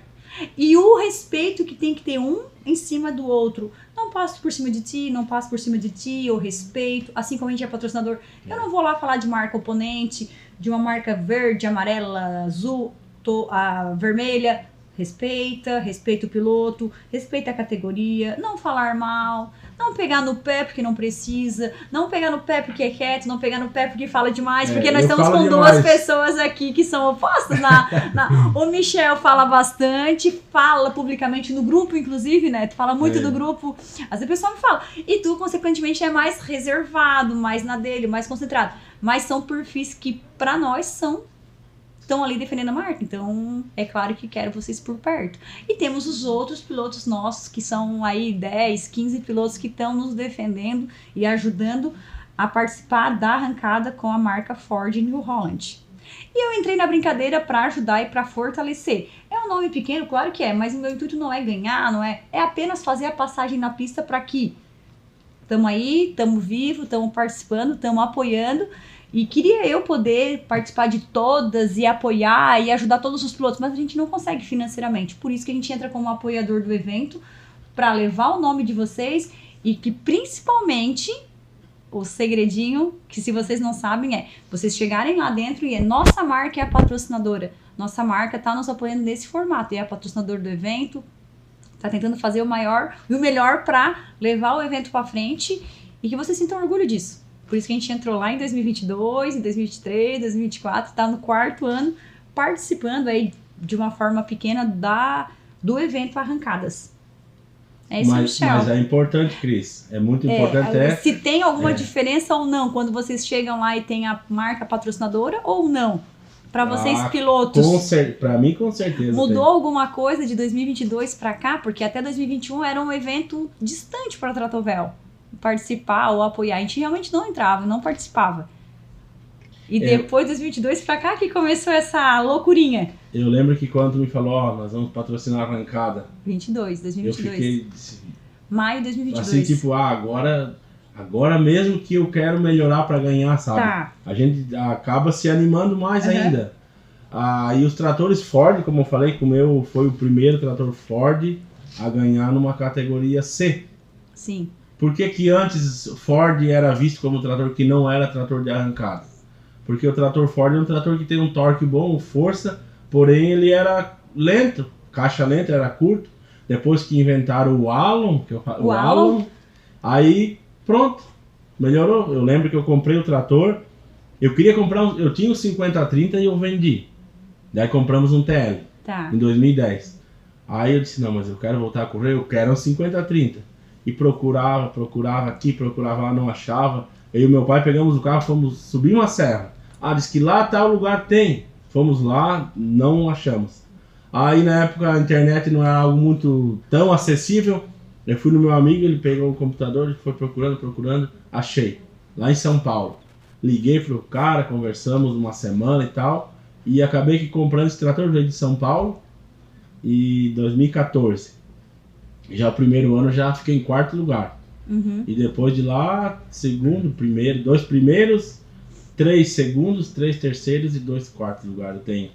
E o respeito que tem que ter um em cima do outro. Não passo por cima de ti, não passo por cima de ti, eu respeito. Assim como a gente é patrocinador, eu não vou lá falar de marca oponente, de uma marca verde, amarela, azul, vermelha. Respeita o piloto, respeita a categoria, não falar mal, não pegar no pé porque não precisa, não pegar no pé porque é quieto, não pegar no pé porque fala demais, porque nós estamos com duas pessoas aqui que são opostas. O Michel fala bastante, fala publicamente no grupo, inclusive, né? Tu fala muito do grupo, às vezes a pessoa me fala. E tu, consequentemente, é mais reservado, mais na dele, mais concentrado. Mas são perfis que, pra nós, estão ali defendendo a marca, então é claro que quero vocês por perto. E temos os outros pilotos nossos, que são aí 10, 15 pilotos que estão nos defendendo e ajudando a participar da arrancada com a marca Ford New Holland. E eu entrei na brincadeira para ajudar e para fortalecer. É um nome pequeno, claro que é, mas o meu intuito não é ganhar, é apenas fazer a passagem na pista para que estamos aí, estamos vivos, estamos participando, estamos apoiando. E queria eu poder participar de todas e apoiar e ajudar todos os pilotos, mas a gente não consegue financeiramente. Por isso que a gente entra como apoiador do evento, para levar o nome de vocês e que principalmente o segredinho, que se vocês não sabem, vocês chegarem lá dentro e nossa marca é a patrocinadora. Nossa marca está nos apoiando nesse formato, é a patrocinador do evento, está tentando fazer o maior e o melhor para levar o evento para frente e que vocês sintam orgulho disso. Por isso que a gente entrou lá em 2022, em 2023, 2024, está no 4º ano participando aí de uma forma pequena do evento Arrancadas. É isso, Michel. Mas é importante, Cris. É muito importante. Se tem alguma diferença ou não, quando vocês chegam lá e tem a marca patrocinadora ou não. Para vocês pilotos? Para mim, com certeza. Mudou alguma coisa de 2022 para cá? Porque até 2021 era um evento distante para a Tratovel participar ou apoiar. A gente realmente não entrava, não participava. E depois de 2022 para cá que começou essa loucurinha. Eu lembro que quando tu me falou, nós vamos patrocinar a arrancada. 2022. Eu fiquei... Maio de 2022. Assim, tipo, agora mesmo que eu quero melhorar para ganhar, sabe? Tá. A gente acaba se animando mais ainda. E os tratores Ford, como eu falei, que o meu foi o primeiro trator Ford a ganhar numa categoria C. Sim. Por que antes Ford era visto como um trator que não era trator de arrancada? Porque o trator Ford é um trator que tem um torque bom, força, porém ele era lento, caixa lenta, era curto. Depois que inventaram o Alon, o Alon, aí pronto, melhorou. Eu lembro que eu comprei o trator, eu queria comprar, eu tinha um 50-30 e eu vendi. Daí compramos um TL, em 2010. Aí eu disse, não, mas eu quero voltar a correr, eu quero um 50-30. E procurava aqui, procurava lá, não achava. Eu e o meu pai pegamos o carro, fomos subir uma serra. Disse que lá tal lugar tem. Fomos lá, não achamos. Aí na época a internet não era algo muito tão acessível. Eu fui no meu amigo, ele pegou o computador, foi procurando, achei. Lá em São Paulo. Liguei pro cara, conversamos uma semana e tal. E acabei que comprando esse trator, veio de São Paulo. E 2014. Já o primeiro ano já fiquei em quarto lugar. E depois de lá, segundo, primeiro, 2 primeiros, 3 segundos, 3 terceiros e 2 quartos lugares eu tenho.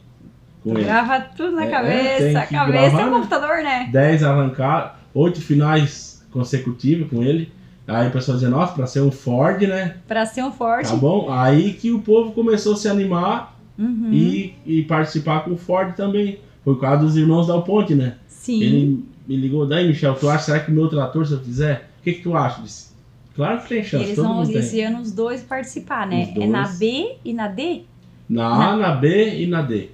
Grava tudo na cabeça. A cabeça é um computador, né? 10 arrancados, 8 finais consecutivos com ele. Aí o pessoal dizia, nossa, pra ser um Ford, né? Pra ser um Ford. Tá bom? Aí que o povo começou a se animar e participar com o Ford também. Por causa dos irmãos Dal Ponte, né? Sim. Ele me ligou, daí Michel, tu acha, será que o meu trator, se eu fizer, o que tu acha? Eu disse, claro que tem chance, eles todo vão mundo esse tem. ano os dois participar, né? Os dois. É na B e na D? Na A, na B e na D.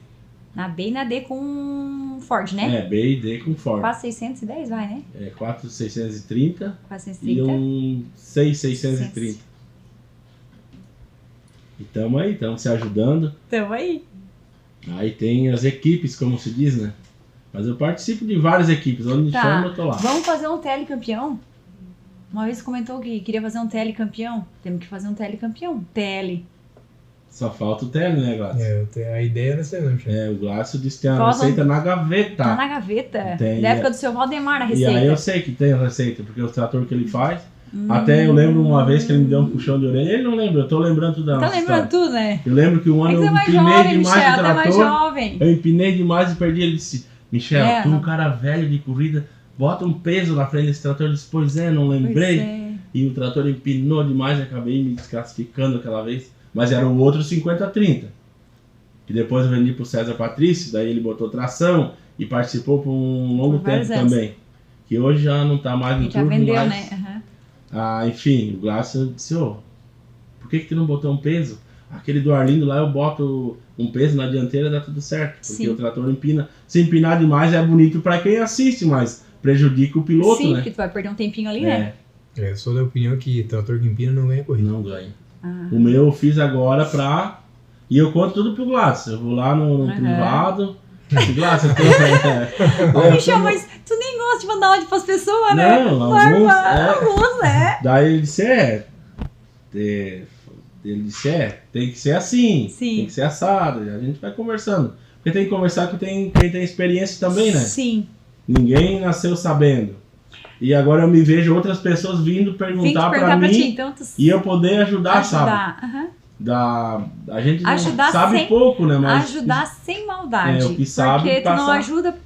Na B e na D com Ford, né? É, B e D com Ford. 4,610 vai, né? É, 4,630 4,630. e um 6,630. E tamo aí, estamos se ajudando. Tamo aí. Aí tem as equipes, como se diz, né? Mas eu participo de várias equipes, onde chama eu tô lá. Vamos fazer um TL campeão? Uma vez você comentou que queria fazer um TL campeão. Temos que fazer um TL campeão. TL. Só falta o TL, né, Glácio? A ideia não sei não, o Glácio disse que tem a receita na gaveta. Tá na gaveta. Tem, da época do seu Valdemar, a receita. E aí eu sei que tem a receita, porque o trator que ele faz. Até eu lembro uma vez que ele me deu um puxão de orelha. Ele não lembra, eu tô lembrando tudo da nossa lembrando história. tudo, né? Eu lembro que um ano eu empinei demais o trator. Eu empinei demais e perdi. Ele disse, Michel, tu é um cara velho de corrida, bota um peso na frente desse trator. Ele disse, pois é, não lembrei. E o trator empinou demais e acabei me desclassificando aquela vez. Mas era o outro 50-30. Que depois eu vendi pro César Patrício, daí ele botou tração e participou por um longo tempo também. Que hoje já não tá mais no turbo, vendeu, mas... né? Enfim, o Glácio disse, por que tu não botou um peso? Aquele do Arlindo lá eu boto um peso na dianteira, dá tudo certo. Porque o trator empina. Se empinar demais é bonito pra quem assiste, mas prejudica o piloto, né? Sim, porque tu vai perder um tempinho ali, né? Eu sou da opinião que trator que empina não ganha corrida. Não ganha. O meu eu fiz agora pra... E eu conto tudo pro Glácio. Eu vou lá no privado... Glácio, Michel, mas tu nem gosta de mandar áudio pras pessoas, né? Não, alguns, né? Daí ele disse, tem que ser assim, tem que ser assado. A gente vai conversando. Porque tem que conversar com quem tem experiência também, né? Sim. Ninguém nasceu sabendo. E agora eu me vejo outras pessoas vindo perguntar pra mim ti, então e eu poder ajudar. Sabe? A gente não sabe pouco, né? Mas ajudar sem maldade. O que sabe porque tu não ajuda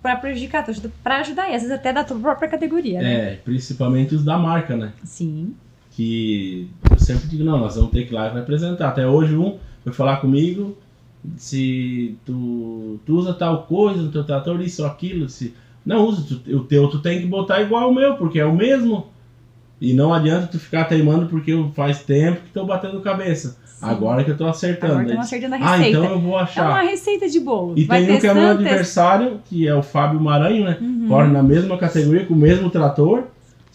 pra prejudicar, tu ajuda pra ajudar. E às vezes até da tua própria categoria, né? Principalmente os da marca, né? Sim. Que eu sempre digo, não, nós vamos ter que ir lá e representar. Até hoje foi falar comigo, se tu usa tal coisa no teu trator, isso ou aquilo, se não usa o teu, tu tem que botar igual o meu, porque é o mesmo. E não adianta tu ficar teimando porque faz tempo que tô batendo cabeça. Sim. Agora que eu tô acertando. Agora estamos acertando a receita. Então eu vou achar. É uma receita de bolo. E tem um que é meu adversário, que é o Fábio Maranhão, né? Corre na mesma categoria, com o mesmo trator,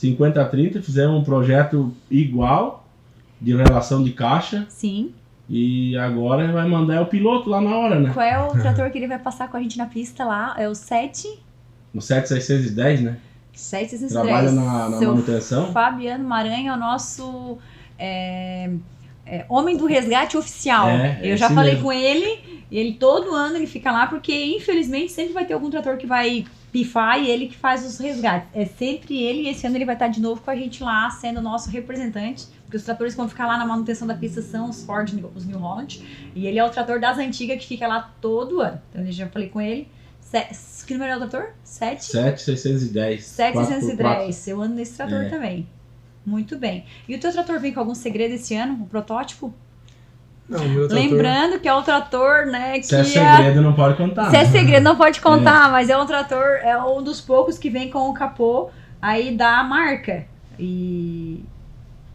50-30, fizeram um projeto igual, de relação de caixa. Sim. E agora vai mandar o piloto lá na hora, né? Qual é o trator que ele vai passar com a gente na pista lá? É o 7? O 7610, né? 7610. Trabalha na manutenção. Fabiano Maranhão é o nosso homem do resgate oficial. Eu já falei mesmo com ele, e ele todo ano ele fica lá, porque infelizmente sempre vai ter algum trator que vai pifar e ele que faz os resgates. É sempre ele, e esse ano ele vai estar de novo com a gente lá, sendo o nosso representante, porque os tratores que vão ficar lá na manutenção da pista são os Ford, os New Holland, e ele é o trator das antigas que fica lá todo ano. Então eu já falei com ele. Que número é o trator? 7610. 7610. Eu ando nesse trator também. Muito bem. E o teu trator vem com algum segredo esse ano? O protótipo? Não, o meu trator... Lembrando que é o trator, né? Que se é segredo, não pode contar. Se é segredo, não pode contar, mas é um trator, é um dos poucos que vem com o capô aí da marca. E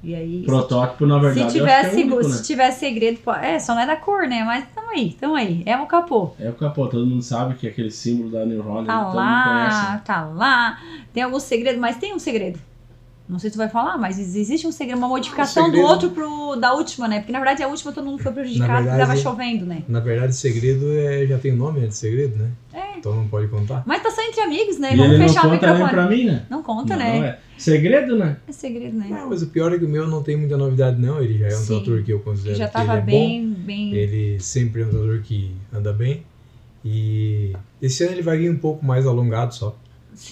aí... Protótipo, na verdade, se tiver segredo, só não é da cor, né? Mas tamo aí. É o capô. É o capô, todo mundo sabe que é aquele símbolo da New Holland. Tá lá, tá lá. Tem algum segredo, mas tem um segredo. Não sei se tu vai falar, mas existe um segredo, uma modificação do outro da última, né? Porque na verdade a última todo mundo foi prejudicado porque tava chovendo, né? Na verdade, segredo já tem nome, de segredo, né? Então não pode contar. Mas tá só entre amigos, né? E vamos ele fechar não o conta microfone. nem pra mim, né? Não conta, não, né? É segredo, né? É segredo, né? Não, mas o pior é que o meu não tem muita novidade, não. Ele já é um trator que eu considero já que ele é bom. Ele sempre é um trator que anda bem. E esse ano ele vai vir um pouco mais alongado só.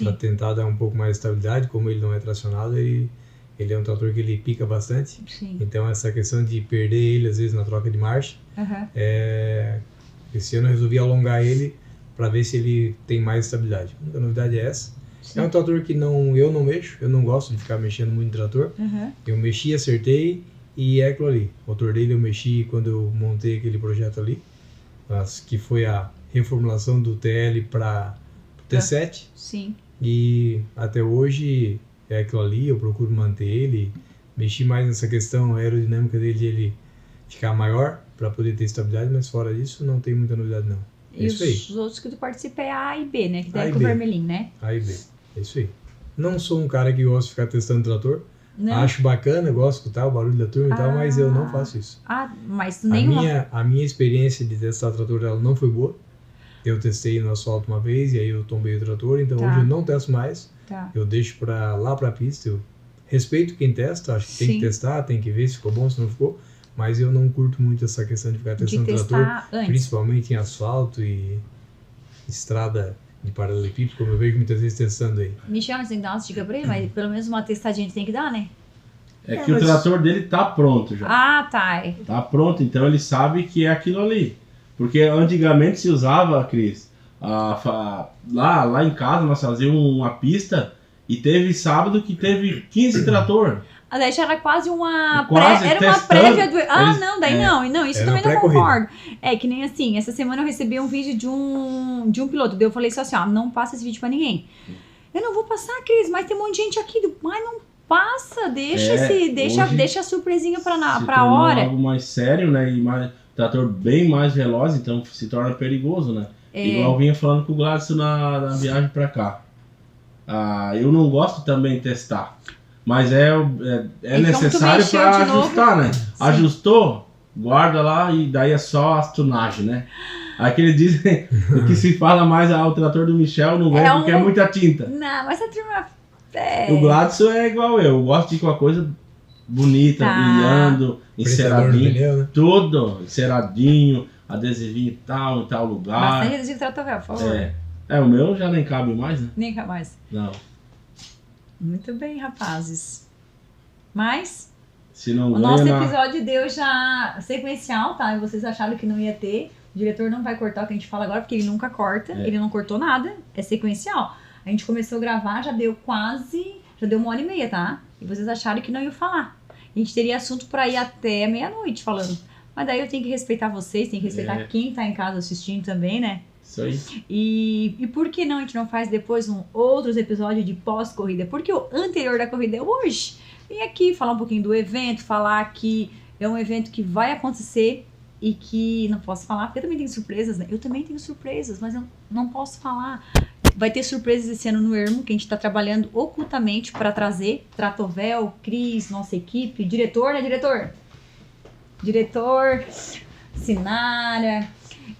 Para tentar dar um pouco mais de estabilidade. Como ele não é tracionado, ele é um trator que ele pica bastante. Sim. Então essa questão de perder ele às vezes na troca de marcha, esse ano eu resolvi alongar ele para ver se ele tem mais estabilidade. A novidade é essa. Sim. É um trator que eu não mexo, eu não gosto de ficar mexendo muito no trator. Eu mexi, acertei e é aquilo ali. O motor dele eu mexi quando eu montei aquele projeto ali, que foi a reformulação do TL para T7. Sim. E até hoje é aquilo ali, eu procuro manter ele. Mexi mais nessa questão aerodinâmica dele, de ele ficar maior para poder ter estabilidade, mas fora disso não tem muita novidade não. E os outros que tu participa é A e B, né? Que daí é com o vermelhinho, né? A e B, é isso aí. Não sou um cara que gosta de ficar testando trator. Não. Acho bacana, gosto de escutar o barulho da turma e tal, mas eu não faço isso. Mas nenhuma... A minha experiência de testar trator ela não foi boa. Eu testei no asfalto uma vez e aí eu tombei o trator, então hoje eu não testo mais. Eu deixo lá pra pista. Eu respeito quem testa, acho que tem que testar, tem que ver se ficou bom, se não ficou. Mas eu não curto muito essa questão de ficar testando trator, principalmente em asfalto e estrada de paralelepípedo, como eu vejo muitas vezes testando aí. Michel, você tem que dar umas dicas pra ele, mas pelo menos uma testadinha a gente tem que dar, né? O trator dele tá pronto já. Tá pronto, então ele sabe que é aquilo ali. Porque antigamente se usava, Cris, lá em casa nós fazíamos uma pista e teve sábado que teve 15 trator. Daí já era quase uma prévia do... Não, isso também não concordo. É que nem assim, essa semana eu recebi um vídeo de um piloto, daí eu falei assim, não passa esse vídeo pra ninguém. Eu não vou passar, Cris, mas tem um monte de gente aqui, mas não passa, deixa a surpresinha pra hora. Algo mais sério, né, e trator bem mais veloz, então se torna perigoso, né? Igual eu vinha falando com o Gladson na viagem pra cá. Eu não gosto também de testar. Mas é necessário para ajustar, né? Sim. Ajustou, guarda lá e daí é só as tunagens, né? Aí que eles dizem que se fala mais o trator do Michel não vem porque é muita tinta. Não, mas a turma... O Gladson é igual eu gosto de ir com a coisa bonita, brilhando, enceradinho, né? Tudo enceradinho, adesivinho em tal lugar. Bastante adesivo Tratovel, por favor. O meu já nem cabe mais, né? Nem cabe mais. Não. Muito bem, rapazes. Mas se não o nosso episódio deu já sequencial, tá? E vocês acharam que não ia ter. O diretor não vai cortar o que a gente fala agora, porque ele nunca corta. Ele não cortou nada. É sequencial. A gente começou a gravar, já deu 1h30, tá? E vocês acharam que não ia falar. A gente teria assunto pra ir até meia-noite falando. Mas daí eu tenho que respeitar vocês, tenho que respeitar quem tá em casa assistindo também, né? Isso aí. E por que não a gente não faz depois outros episódios de pós-corrida? Porque o anterior da corrida é hoje. Vem aqui falar um pouquinho do evento, falar que é um evento que vai acontecer e que não posso falar, porque eu também tenho surpresas, né? Eu também tenho surpresas, mas eu não posso falar. Vai ter surpresas esse ano no Ermo, que a gente está trabalhando ocultamente para trazer. Tratovel, Cris, nossa equipe, diretor, né, diretor? diretor, Sinara.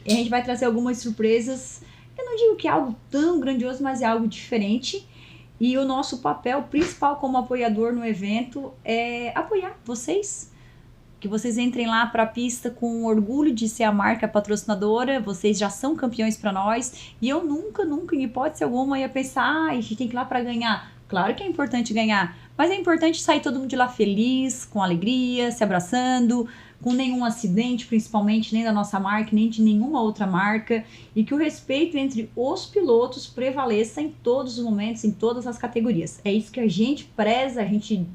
E a gente vai trazer algumas surpresas. Eu não digo que é algo tão grandioso, mas é algo diferente. E o nosso papel principal como apoiador no evento é apoiar vocês. Que vocês entrem lá para a pista com orgulho de ser a marca patrocinadora. Vocês já são campeões para nós. E eu nunca, em hipótese alguma, ia pensar, a gente tem que ir lá para ganhar. Claro que é importante ganhar, mas é importante sair todo mundo de lá feliz, com alegria, se abraçando, com nenhum acidente, principalmente, nem da nossa marca, nem de nenhuma outra marca, e que o respeito entre os pilotos prevaleça em todos os momentos, em todas as categorias. É isso que a gente preza, a gente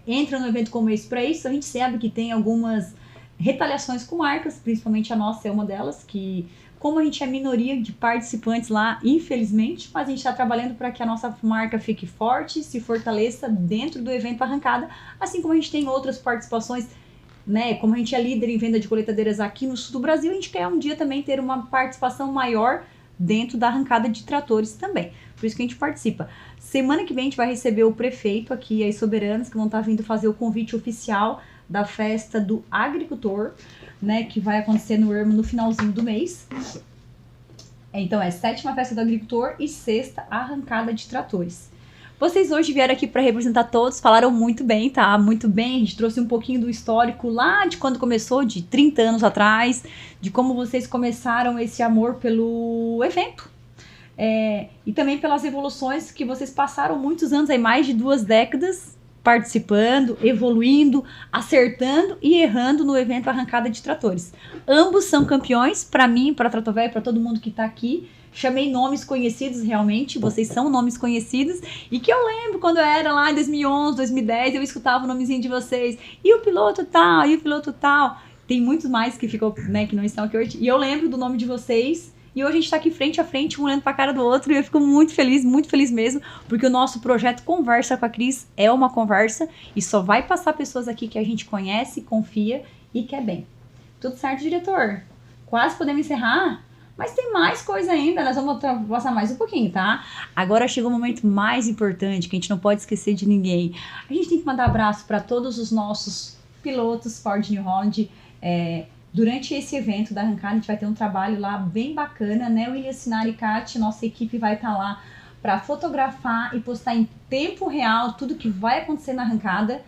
entra no evento como esse para isso. A gente sabe que tem algumas retaliações com marcas, principalmente a nossa é uma delas, que como a gente é minoria de participantes lá, infelizmente, mas a gente está trabalhando para que a nossa marca fique forte, se fortaleça dentro do evento Arrancada, assim como a gente tem outras participações, né? Como a gente é líder em venda de coletadeiras aqui no sul do Brasil, a gente quer um dia também ter uma participação maior dentro da Arrancada de Tratores também. Por isso que a gente participa. Semana que vem a gente vai receber o prefeito aqui, as soberanas, que vão estar vindo fazer o convite oficial da festa do agricultor, né, que vai acontecer no Ermo no finalzinho do mês. Então é 7ª festa do agricultor e 6ª Arrancada de Tratores. Vocês hoje vieram aqui para representar todos, falaram muito bem, tá? Muito bem, a gente trouxe um pouquinho do histórico lá de quando começou, de 30 anos atrás, de como vocês começaram esse amor pelo evento. E também pelas evoluções que vocês passaram muitos anos, aí mais de 2 décadas, participando, evoluindo, acertando e errando no evento Arrancada de Tratores. Ambos são campeões, para mim, para Tratovéia, para todo mundo que tá aqui. Chamei nomes conhecidos realmente, vocês são nomes conhecidos, e que eu lembro quando eu era lá em 2011, 2010, eu escutava o nomezinho de vocês, e o piloto tal, e o piloto tal. Tem muitos mais que ficou, né, que não estão aqui hoje, e eu lembro do nome de vocês. E hoje a gente tá aqui frente a frente, um olhando pra cara do outro, e eu fico muito feliz mesmo, porque o nosso projeto Conversa com a Cris é uma conversa, e só vai passar pessoas aqui que a gente conhece, confia e quer bem. Tudo certo, diretor? Quase podemos encerrar? Mas tem mais coisa ainda, nós vamos passar mais um pouquinho, tá? Agora chegou o momento mais importante, que a gente não pode esquecer de ninguém. A gente tem que mandar abraço para todos os nossos pilotos Ford New Holland. Durante esse evento da Arrancada, a gente vai ter um trabalho lá bem bacana, né? O William Sinara e Kat, nossa equipe vai estar lá para fotografar e postar em tempo real tudo que vai acontecer na Arrancada.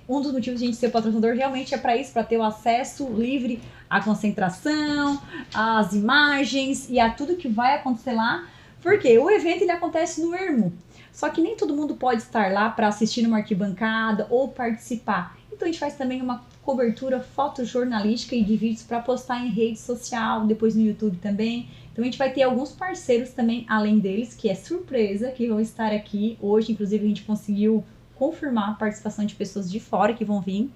Um dos motivos de a gente ser patrocinador realmente é para isso, para ter o acesso livre à concentração, às imagens e a tudo que vai acontecer lá. Porque o evento ele acontece no Ermo, só que nem todo mundo pode estar lá para assistir numa arquibancada ou participar. Então a gente faz também uma cobertura fotojornalística e de vídeos para postar em rede social, depois no YouTube também. Então a gente vai ter alguns parceiros também, além deles, que é surpresa, que vão estar aqui. Hoje, inclusive, a gente conseguiu confirmar a participação de pessoas de fora que vão vir.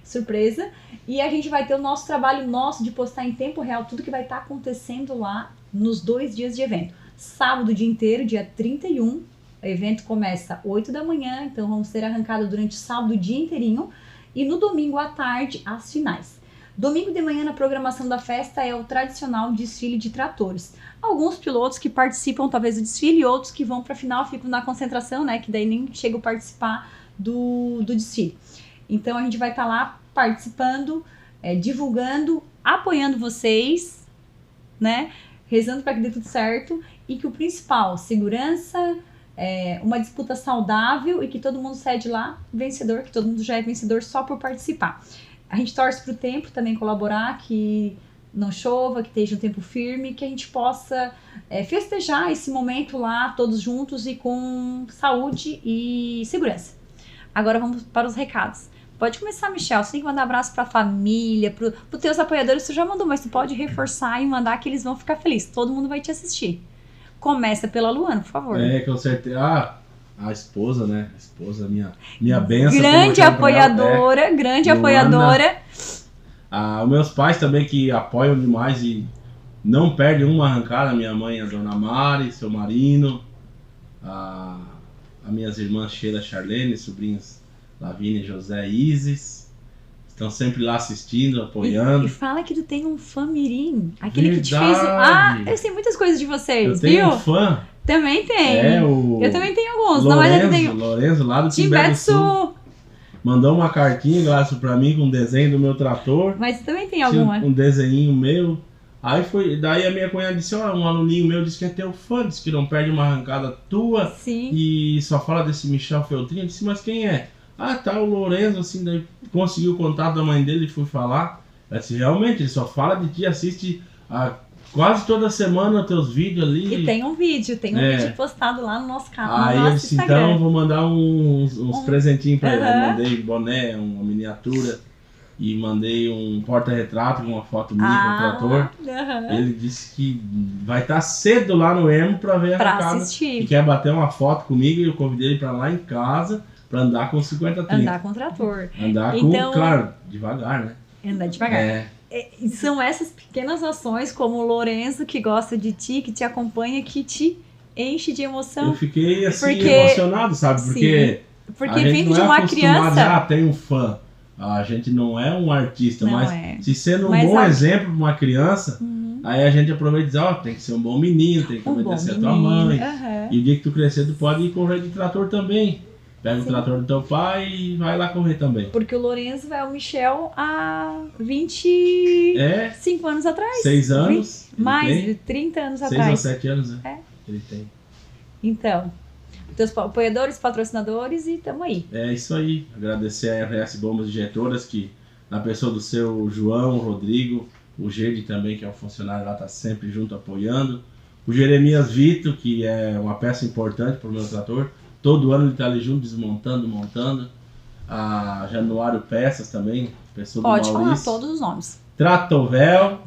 Surpresa. E a gente vai ter o nosso trabalho de postar em tempo real tudo que vai estar acontecendo lá nos 2 dias de evento. Sábado o dia inteiro, dia 31. O evento começa 8 da manhã, então vamos ser arrancados durante o sábado o dia inteirinho. E no domingo à tarde, as finais. Domingo de manhã, na programação da festa, é o tradicional desfile de tratores. Alguns pilotos que participam, talvez, do desfile, e outros que vão para a final, ficam na concentração, né? Que daí nem chegam a participar do desfile. Então, a gente vai estar lá participando, divulgando, apoiando vocês, né? Rezando para que dê tudo certo. E que o principal, segurança, uma disputa saudável e que todo mundo sai de lá vencedor, que todo mundo já é vencedor só por participar. A gente torce para o tempo também colaborar, que não chova, que esteja um tempo firme, que a gente possa festejar esse momento lá todos juntos e com saúde e segurança. Agora vamos para os recados. Pode começar, Michel. Você tem que mandar abraço para a família, para os teus apoiadores. Você já mandou, mas você pode reforçar e mandar que eles vão ficar felizes. Todo mundo vai te assistir. Começa pela Luana, por favor. Com certeza. A esposa, né? A esposa, minha benção. Grande apoiadora, grande Luana. Apoiadora. Os meus pais também, que apoiam demais e não perdem uma arrancada. Minha mãe, a dona Mari, seu Marino. As minhas irmãs Sheila, Charlene, sobrinhas Lavínia, José e Isis. Estão sempre lá assistindo, apoiando. E fala que tu tem um fã mirim. Aquele que te fez... eu sei muitas coisas de vocês, viu? Eu tenho um fã. Também tem. Eu também tenho alguns. Lorenzo, lá do Timbé do Sul. mandou uma cartinha, Glácio, pra mim com um desenho do meu trator. Mas também tem alguma? Um desenhinho meu. Aí daí a minha cunhada disse, ó, um aluninho meu disse que é teu fã, disse que não perde uma arrancada tua. Sim. E só fala desse Michel Feltrinho. Eu disse, mas quem é? Ah, tá, o Lourenço, assim, daí conseguiu o contato da mãe dele e fui falar. Eu disse, realmente, ele só fala de ti, assiste quase toda semana teus vídeos ali. E tem um vídeo postado lá no nosso canal. Aí eu disse, então vou mandar uns presentinhos pra ele. Eu mandei boné, uma miniatura e mandei um porta-retrato com uma foto minha com o trator. Ele disse que vai estar cedo lá no Emo pra ver a arrancada. Assistir. E quer bater uma foto comigo e eu convidei ele pra lá em casa pra andar com 50-30. Andar com o trator. Andar com, claro, devagar, né? Andar devagar. São essas pequenas ações, como o Lourenço, que gosta de ti, que te acompanha, que te enche de emoção. Eu fiquei assim, emocionado, sabe? Porque vindo de uma criança. Tem um fã. A gente não é um artista, se sendo um bom exemplo para uma criança, aí a gente aproveita e diz, tem que ser um bom menino, tem que obedecer a tua mãe. E o dia que tu crescer, tu pode ir correr de trator também. Pega o trator do teu pai e vai lá correr também. Porque o Lourenço é o Michel há 25 anos atrás. 6 anos. Mais de 30 anos atrás. 6 ou 7 anos, né? Ele tem. Então, teus apoiadores, patrocinadores e tamo aí. É isso aí. Agradecer a RS Bombas Injetoras, que na pessoa do seu João, Rodrigo, o Gede também, que é um funcionário lá, tá sempre junto apoiando. O Jeremias Vito, que é uma peça importante para o meu trator. Todo ano ele está ali junto, desmontando, montando. A Januário Peças também, pessoa do Maurício. Pode falar todos os nomes. Tratovel,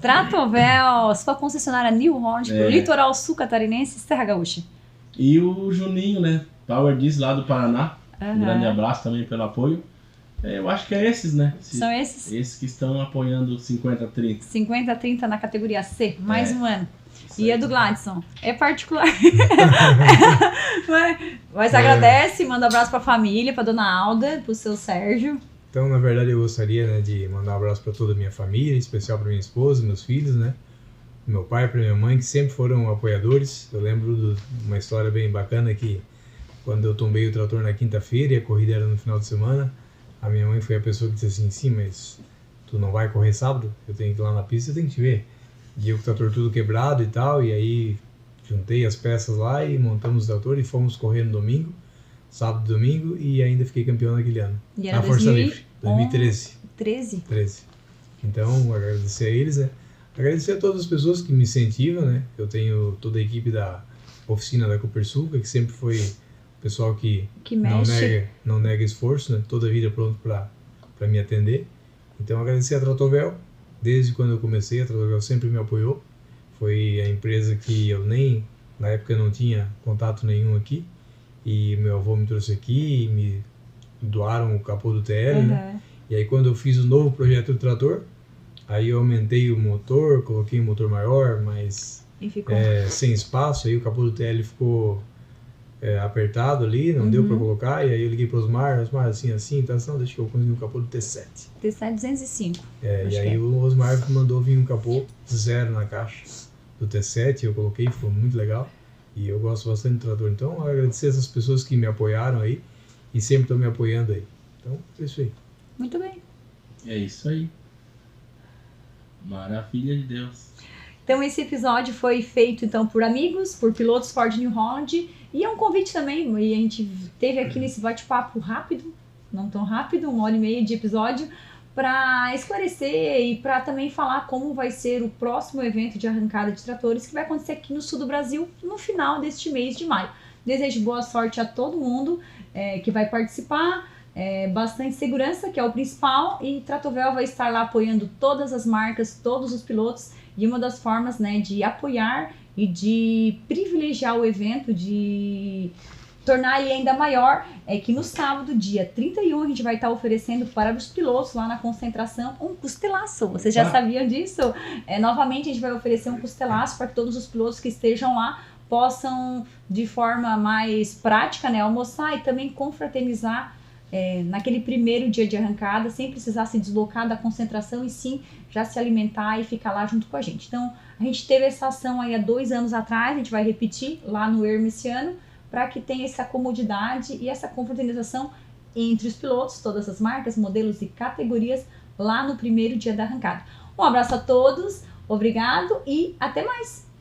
sua concessionária New Holland, pro Litoral Sul Catarinense e Serra Gaúcha. E o Juninho, né? Power Diesel lá do Paraná. Um grande abraço também pelo apoio. Eu acho que é esses, né? São esses? Esses que estão apoiando 50-30. 50-30 na categoria C, mais um ano. E a do Gladson é particular. Mas agradece, manda um abraço pra família, pra dona Alda, pro seu Sérgio. Então, na verdade, eu gostaria, né, de mandar um abraço para toda a minha família, em especial para minha esposa, meus filhos, né? Meu pai, para minha mãe, que sempre foram apoiadores. Eu lembro de uma história bem bacana que quando eu tombei o trator na quinta-feira e a corrida era no final de semana, a minha mãe foi a pessoa que disse assim, sim, mas tu não vai correr sábado? Eu tenho que ir lá na pista, eu tenho que te ver. E eu com o trator tudo quebrado e tal, e aí juntei as peças lá e montamos o trator e fomos correr no domingo, sábado e domingo, e ainda fiquei campeão naquele ano. E era na Força Livre, 2013. 13? Então, agradecer a eles, né? Agradecer a todas as pessoas que me incentivam, né? Eu tenho toda a equipe da oficina da Copersuca, que sempre foi o pessoal que não nega esforço, né? Toda a vida pronto para me atender. Então, agradecer a Tratovel. Desde quando eu comecei, a Tratovel sempre me apoiou. Foi a empresa que eu na época não tinha contato nenhum aqui. E meu avô me trouxe aqui e me doaram o capô do TL, né? E aí quando eu fiz o novo projeto do trator, aí eu aumentei o motor, coloquei um motor maior, mas sem espaço. Aí o capô do TL ficou apertado ali, não deu para colocar. E aí eu liguei para o Osmar, assim, então não, deixa eu conseguir um capô do T7. T7 205. E aí o Osmar mandou vir um capô 0 na caixa do T7, eu coloquei, ficou muito legal. E eu gosto bastante do trator. Então, agradecer essas pessoas que me apoiaram aí e sempre estão me apoiando aí. Então, é isso aí. Muito bem. É isso aí. Maravilha de Deus. Então, esse episódio foi feito então por amigos, por pilotos Ford New Holland. E é um convite também, e a gente teve aqui nesse bate-papo rápido, não tão rápido, 1h30 de episódio, para esclarecer e para também falar como vai ser o próximo evento de arrancada de tratores que vai acontecer aqui no sul do Brasil no final deste mês de maio. Desejo boa sorte a todo mundo que vai participar, bastante segurança, que é o principal, e Tratovel vai estar lá apoiando todas as marcas, todos os pilotos, e uma das formas, né, de apoiar e de privilegiar o evento, de tornar ele ainda maior, é que no sábado, dia 31, a gente vai estar oferecendo para os pilotos lá na concentração um costelaço. Vocês já sabiam disso? Novamente, a gente vai oferecer um costelaço para que todos os pilotos que estejam lá possam, de forma mais prática, né, almoçar e também confraternizar naquele primeiro dia de arrancada, sem precisar se deslocar da concentração e sim já se alimentar e ficar lá junto com a gente. Então, a gente teve essa ação aí há 2 anos atrás, a gente vai repetir lá no ERM esse ano, para que tenha essa comodidade e essa confraternização entre os pilotos, todas as marcas, modelos e categorias lá no primeiro dia da arrancada. Um abraço a todos, obrigado e até mais!